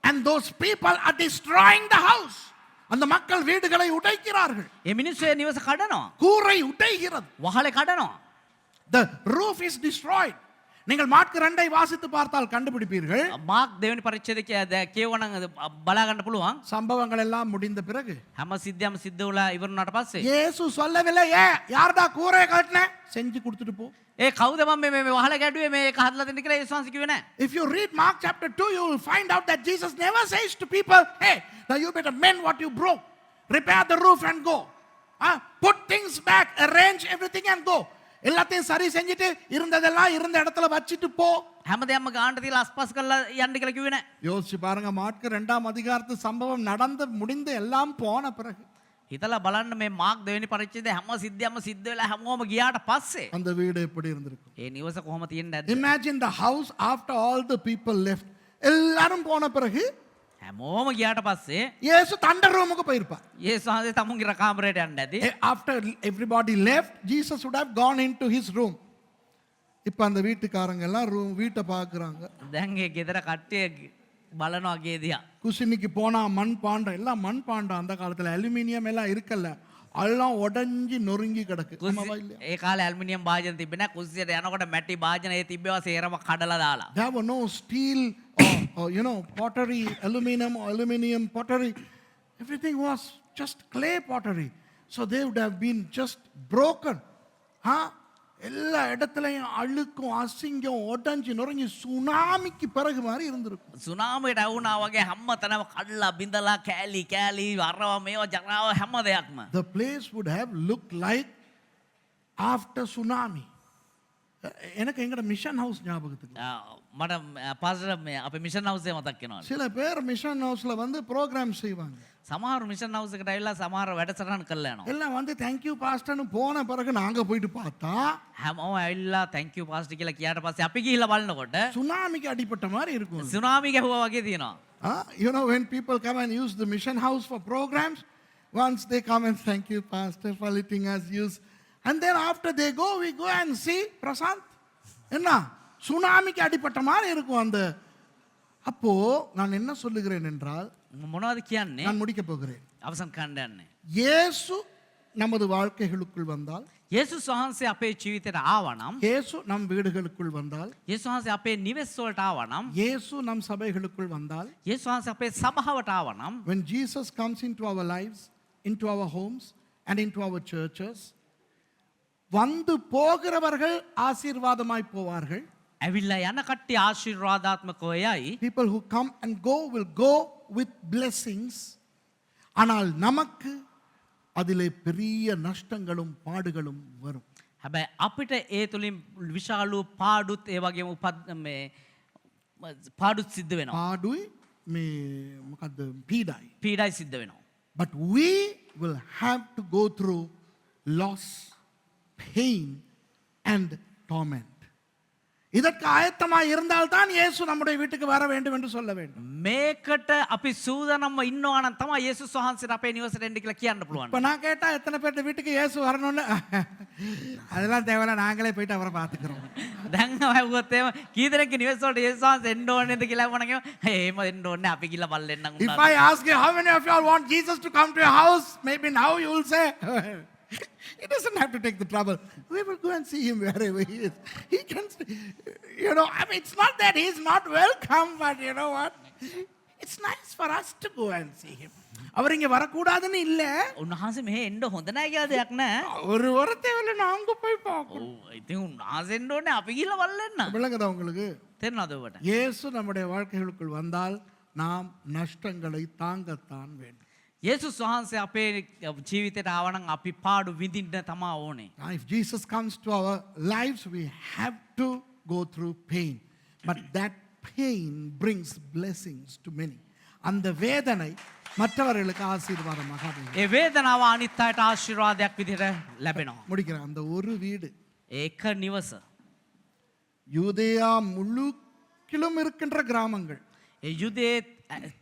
and those people are destroying the house. அந்த மக்கள் வீடுகளை உடைக்கிறார்கள். ඒ මිනිස්සු ඒ නිවස කඩනවා. கூரை உடைகிறது. වහලේ කඩනවා. The roof is destroyed. நீங்கள் மாற்கு 2 வாசித்து பார்த்தால் கண்டுபிடிப்பீர்கள். මාක් දෙවෙනි පරිච්ඡේදයේ කියවනම් බලා ගන්න පුළුවන්. சம்பவங்கள் எல்லாம் முடிந்த பிறகு හැම සිද්ධියම සිද්ධ වුණා ඉවරුනාට පස්සේ இயேசு சொல்லவில்லை, யார்டா கூரை கட்டின செஞ்சு கொடுத்துட்டு போ. ඒ කවුද මම මේ වහල ගැඩුවේ මේ එක හදලා දෙන්න කියලා යේසුස් වහන්සේ කිව්වේ නැහැ. If you read Mark chapter 2, you will find out that Jesus never says to people, hey, now you better mend what you broke. Repair the roof and go. Put things back, arrange everything and go. எல்லாத்தையும் சரி செஞ்சுட்டு இருந்ததெல்லாம் இருந்த இடத்துல வச்சிட்டு போ. හැමදේම ගානට තියලා අස්පස් කරලා යන්න කියලා කිව්වේ නැහැ. யோசிச்சு பாருங்க, மாற்கு 2ஆம் அதிகாரத்து சம்பவம் நடந்து முடிந்து எல்லாம் போன பிறகு හිතලා බලන්න මේ මාක් දෙවෙනි පරිච්ඡේදයේ හැම සිද්ධියම සිද්ධ වෙලා හැමෝම ගියාට පස්සේ அந்த வீடு எப்படி இருந்திருக்கும். ඒ නිවස කොහොම තියෙන්නේ නැද්ද? Imagine the house after all the people left. எல்லாரும் போன பிறகு හැමෝම ගියාට පස්සේ இயேசு தண்ட ரூமுக்கு போயிருப்பார். යේසුස් වහන්සේ තමුන්ගේ කාමරයට යන්න ඇති. After everybody left, Jesus would have gone into his room. இப்ப அந்த வீட்டுக்காரங்க எல்லாம் வீட்டை பார்க்குறாங்க. දැන් ඒ ගෙදර කට්ටිය බලනවා ගේ දිහා. குசினிக்கு போனா மண் பாண்டம், எல்லாம் மண் பாண்டம். அந்த காலத்துல அலுமினியம் எல்லாம் இருக்கல்ல, எல்லாம் உடைஞ்சி நொறுங்கி கிடக்கு. ඒ කාලේ ඇල්මිනියම් භාජන තිබ්බේ නැහැ. කුස්සියට යනකොට මැටි භාජන ඒ තිබ්බේවා සේරම කඩලා දාලා. There were no steel or pottery, aluminum pottery. Everything was just clay pottery. So they would have been just broken. எல்லா இடத்துலையும் அழுக்கும் அசிங்கம் உடஞ்சி நுறங்கி சுனாமிக்கு பிறகு மாதிரி இருந்திருக்கும். සුනාමියට වුණා වගේ හැම තැනම කඩලා බිඳලා කෑලි කෑලි අරව මේව ජරාව හැම දෙයක්ම. The place would have looked like after tsunami. எனக்கு எங்கட மிஷன் ஹவுஸ் ஞாபகத்துக்கு. මට පාස්ටර් මේ අපේ මිෂන් හවුස් එක මතක් වෙනවා. சில பேர் மிஷன் ஹவுஸ்ல வந்து ப்ரோக்ராம் செய்வாங்க. සමහර මිෂන් හවුස් එකට ඇවිල්ලා සමහර වැඩසටහන් කරලා යනවා. எல்லாம் வந்து thank you pastorனு போன பிறகு நாங்க போயிட்டு பார்த்தா හැමෝම ඇවිල්ලා thank you pastor කියලා කියාට පස්සේ අපි ගිහිල්ලා බලනකොට சுனாமிக்கு அடிபட்ட மாதிரி இருக்கும். සුනාමි ගැහුවා වගේ තියෙනවා. You know, when people come and use the mission house for programs, once they come and thank you pastor for letting us use, and then after they go, we go and see Prashanth என்ன சுனாமிக்கு அடிபட்ட மாதிரி இருக்கும். அந்த அப்போ நான் என்ன சொல்லுகிறேன் என்றால், මොනවද කියන්නේ? நான் முடிக்க போகிறேன். අවසන් කණ්ඩ යන්නේ. இயேசு நமது வாழ்க்கைகளுக்குள் வந்தால், යේසුස් වහන්සේ අපේ ජීවිතයට ආවනම්, இயேசு நம் வீடுகளுக்குள் வந்தால், යේසුස් වහන්සේ අපේ නිවෙස් වලට ආවනම්, இயேசு நம் சபைகளுக்குள் வந்தால், යේසුස් වහන්සේ අපේ සභාවට ආවනම්, when Jesus comes into our lives, into our homes and into our churches, வந்து போகிறவர்கள் ஆசீர்வாதமாய் போவார்கள். ඇවිල්ලා යන කට්ටිය ආශිර්වාදාත්මකව යයි. People who come and go will go with blessings. ஆனால் நமக்கு அதிலே பெரிய நஷ்டங்களும் பாடுகளும் வரும். හැබැයි අපිට ඒ තුලින් විශාල පාඩුත් ඒ වගේම මේ පාඩුත් සිද්ධ වෙනවා. පාඩුයි මේ මොකද්ද පීඩයි. පීඩයි සිද්ධ වෙනවා. But we will have to go through loss, pain and torment. இதற்கு ஆயத்தமாய் இருந்தால்தான் இயேசு நம்முடைய வீட்டுக்கு வர வேண்டும் என்று சொல்ல வேண்டும். මේකට අපි සූදානම්ව ඉන්නවා නම් තමයි යේසුස් වහන්සේට අපේ නිවසට එන්න කියලා කියන්න පුළුවන්. இப்ப நான் கேட்டா எத்தனை பேர் வீட்டுக்கு இயேசு வரணும்னு, அதெல்லாம் தேவையில்ல, நாங்களே போயிட்டு அவரை பார்த்துக்கிறோம். දැන් ආවොත් එහෙම කී දෙනෙක් නිවස වලට යේසුස් වහන්සේ එන්න ඕනේද කියලා වුණා එහෙම එන්න ඕනේ අපි කියලා බලෙන්නම් උන්ට. If I ask you how many of you all want Jesus to come to your house, maybe now you will say he doesn't have to take the trouble. We will go and see him wherever he is. He can, I mean, it's not that he's not welcome, but you know what? It's nice for us to go and see him. அவர் இங்க வரக்கூடாதுன்னு இல்ல, උන්වහන්සේ මෙහෙ එන්න හොඳ නැහැ කියලා දෙයක් නැහැ. ஒரு வரத்தேவல நாங்க போய் பார்க்கணும். ඔව් ඉතින් උන්වහන්සේ එන්න ඕනේ අපි කියලා බලන්න. விளங்குதா உங்களுக்கு? තේරෙනවද ඔබට? இயேசு நம்முடைய வாழ்க்கைகளுக்குள் வந்தால் நாம் நஷ்டங்களை தாங்கத்தான் வேண்டும். යේසුස් වහන්සේ අපේ ජීවිතයට ආවනම් අපි පාඩු විඳින්න තමයි ඕනේ. If Jesus comes to our lives, we have to go through pain. But that pain brings blessings to many. அந்த வேதனை மற்றவர்களுக்கு ஆசீர்வாதமாக அமையும். ඒ වේදනාව අනිත් අයට ආශිර්වාදයක් විදිහට ලැබෙනවා. முடிக்கிறேன். அந்த ஒரு வீடு ඒක නිවස. யூதேயா முழுக்கிலும் இருக்கின்ற கிராமங்கள், ඒ යුදේ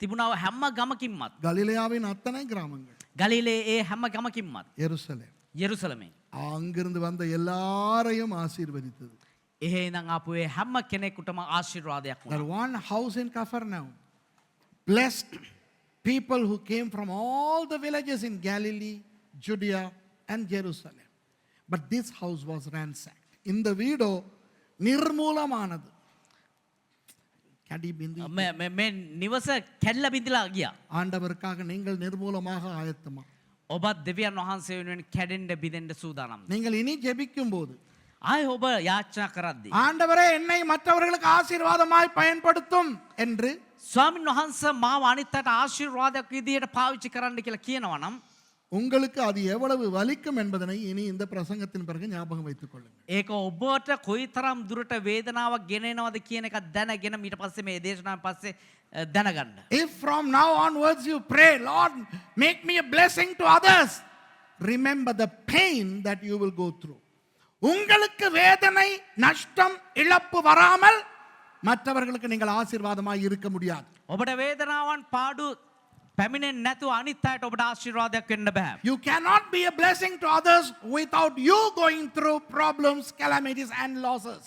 තිබුණව හැම ගමකින්මත්, கலிலேயாவின் அத்தனை கிராமங்கள், ගලිලේ ඒ හැම ගමකින්මත්, எருசலேம் යෙරුසලමේ அங்கிருந்து வந்த எல்லாரையும் ஆசீர்வதித்தது. එහෙ ඉඳන් ආපු ඒ හැම කෙනෙකුටම ආශිර්වාදයක් There වුණා. one house in Capernaum blessed people who came from all the villages in Galilee, Judea and Jerusalem. But this house was ransacked. இந்த வீடோ நிர்மூலமானது. கடி பிந்தி මේ නිවස කැඩලා බිඳලා ගියා. ஆண்டவருக்காக நீங்கள் நிர்மூலமாக ஆயத்தமா? ඔබත් දෙවියන් වහන්සේ වෙනුවෙන් කැඩෙන්න බිඳෙන්න සූදානම්. நீங்கள் இனி ஜெபிக்கும் போது ආයි ඔබ යාචනා කරද්දී ஆண்டவரே என்னை மற்றவர்களுக்கு ஆசீர்வாதமாய் பயன்படுத்தும் என்று ස්වාමින් වහන්සේ මාව අනිත් අයට ආශිර්වාදයක් විදියට පාවිච්චි කරන්න කියලා කියනවා නම් உங்களுக்கு அது எவ்வளவு வலிக்கும் என்பதனை இனி இந்த பிரசங்கத்தின் பிறகு ஞாபகம் வைத்துக் கொள்ளுங்கள். ඒක ඔබට කොයිතරම් දුරට වේදනාවක් ගෙනෙනවද කියන එක දැනගෙන ඊට පස්සේ මේ දේශනාවෙන් පස්සේ දැනගන්න. If from now onwards you pray, Lord, make me a blessing to others, remember the pain that you will go through. உங்களுக்கு வேதனை, நஷ்டம், இழப்பு வராமல் மற்றவர்களுக்கு நீங்கள் ஆசீர்வாதமாய் இருக்க முடியாது. ඔබට වේදනාවන් පාඩු පැමිණෙන්නේ නැතුව අනිත් අයට ඔබට ආශිර්වාදයක් වෙන්න බෑ. You cannot be a blessing to others without you going through problems, calamities and losses.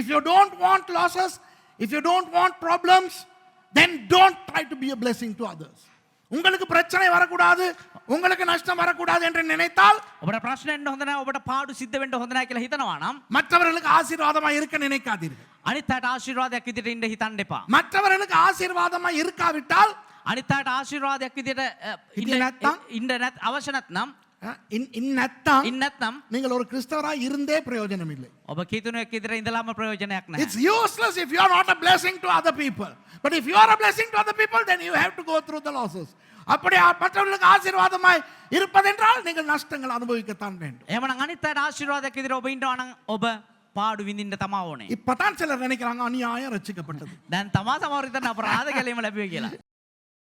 If you don't want losses, if you don't want problems, then don't try to be a blessing to others. உங்களுக்கு பிரச்சனை வரக்கூடாது, உங்களுக்கு நஷ்டம் வரக்கூடாது என்று நினைத்தால் ඔබට ප්‍රශ්න එන්න හොඳ නැහැ, ඔබට පාඩු සිද්ධ වෙන්න හොඳ නැහැ කියලා හිතනවා නම් மற்றவர்களுக்கு ஆசீர்வாதமாய் இருக்க நினைக்காதீர்கள். අනිත් අයට ආශිර්වාදයක් විදියට ඉන්න හිතන්න එපා. மற்றவர்களுக்கு ஆசீர்வாதமாய் இருக்காவிட்டால் අනිත් අයට ආශිර්වාදයක් විදියට ඉන්න අවශ්‍ය නැත්නම් இந்நத்தம் நீங்கள் ஒரு கிறிஸ்தவராய் இருந்தே பிரயோஜனம் இல்லை. ඔබ කීතුනෙක් විදියට ඉඳලාම ප්‍රයෝජනයක් නැහැ. It's useless if you are not a blessing to other people. But if you are a blessing to other people, then you have to go through the losses. அப்படி மற்றவர்களுக்கு ஆசீர்வாதமாய் இருப்பதென்றால் நீங்கள் நஷ்டங்கள் அனுபவிக்கத்தான் வேண்டும். එහෙමනම් අනිත් අයට ආශිර්වාදයක් විදියට ඔබ ඉන්නවා නම් ඔබ පාඩු විඳින්න තමා ඕනේ. இப்பதான் சிலர் நினைக்கிறாங்க அநியாயம் ரட்சிக்கப்பட்டது. දැන් තමා සමහර හිතන අපරාධ ගැලීම ලැබුවේ කියලා.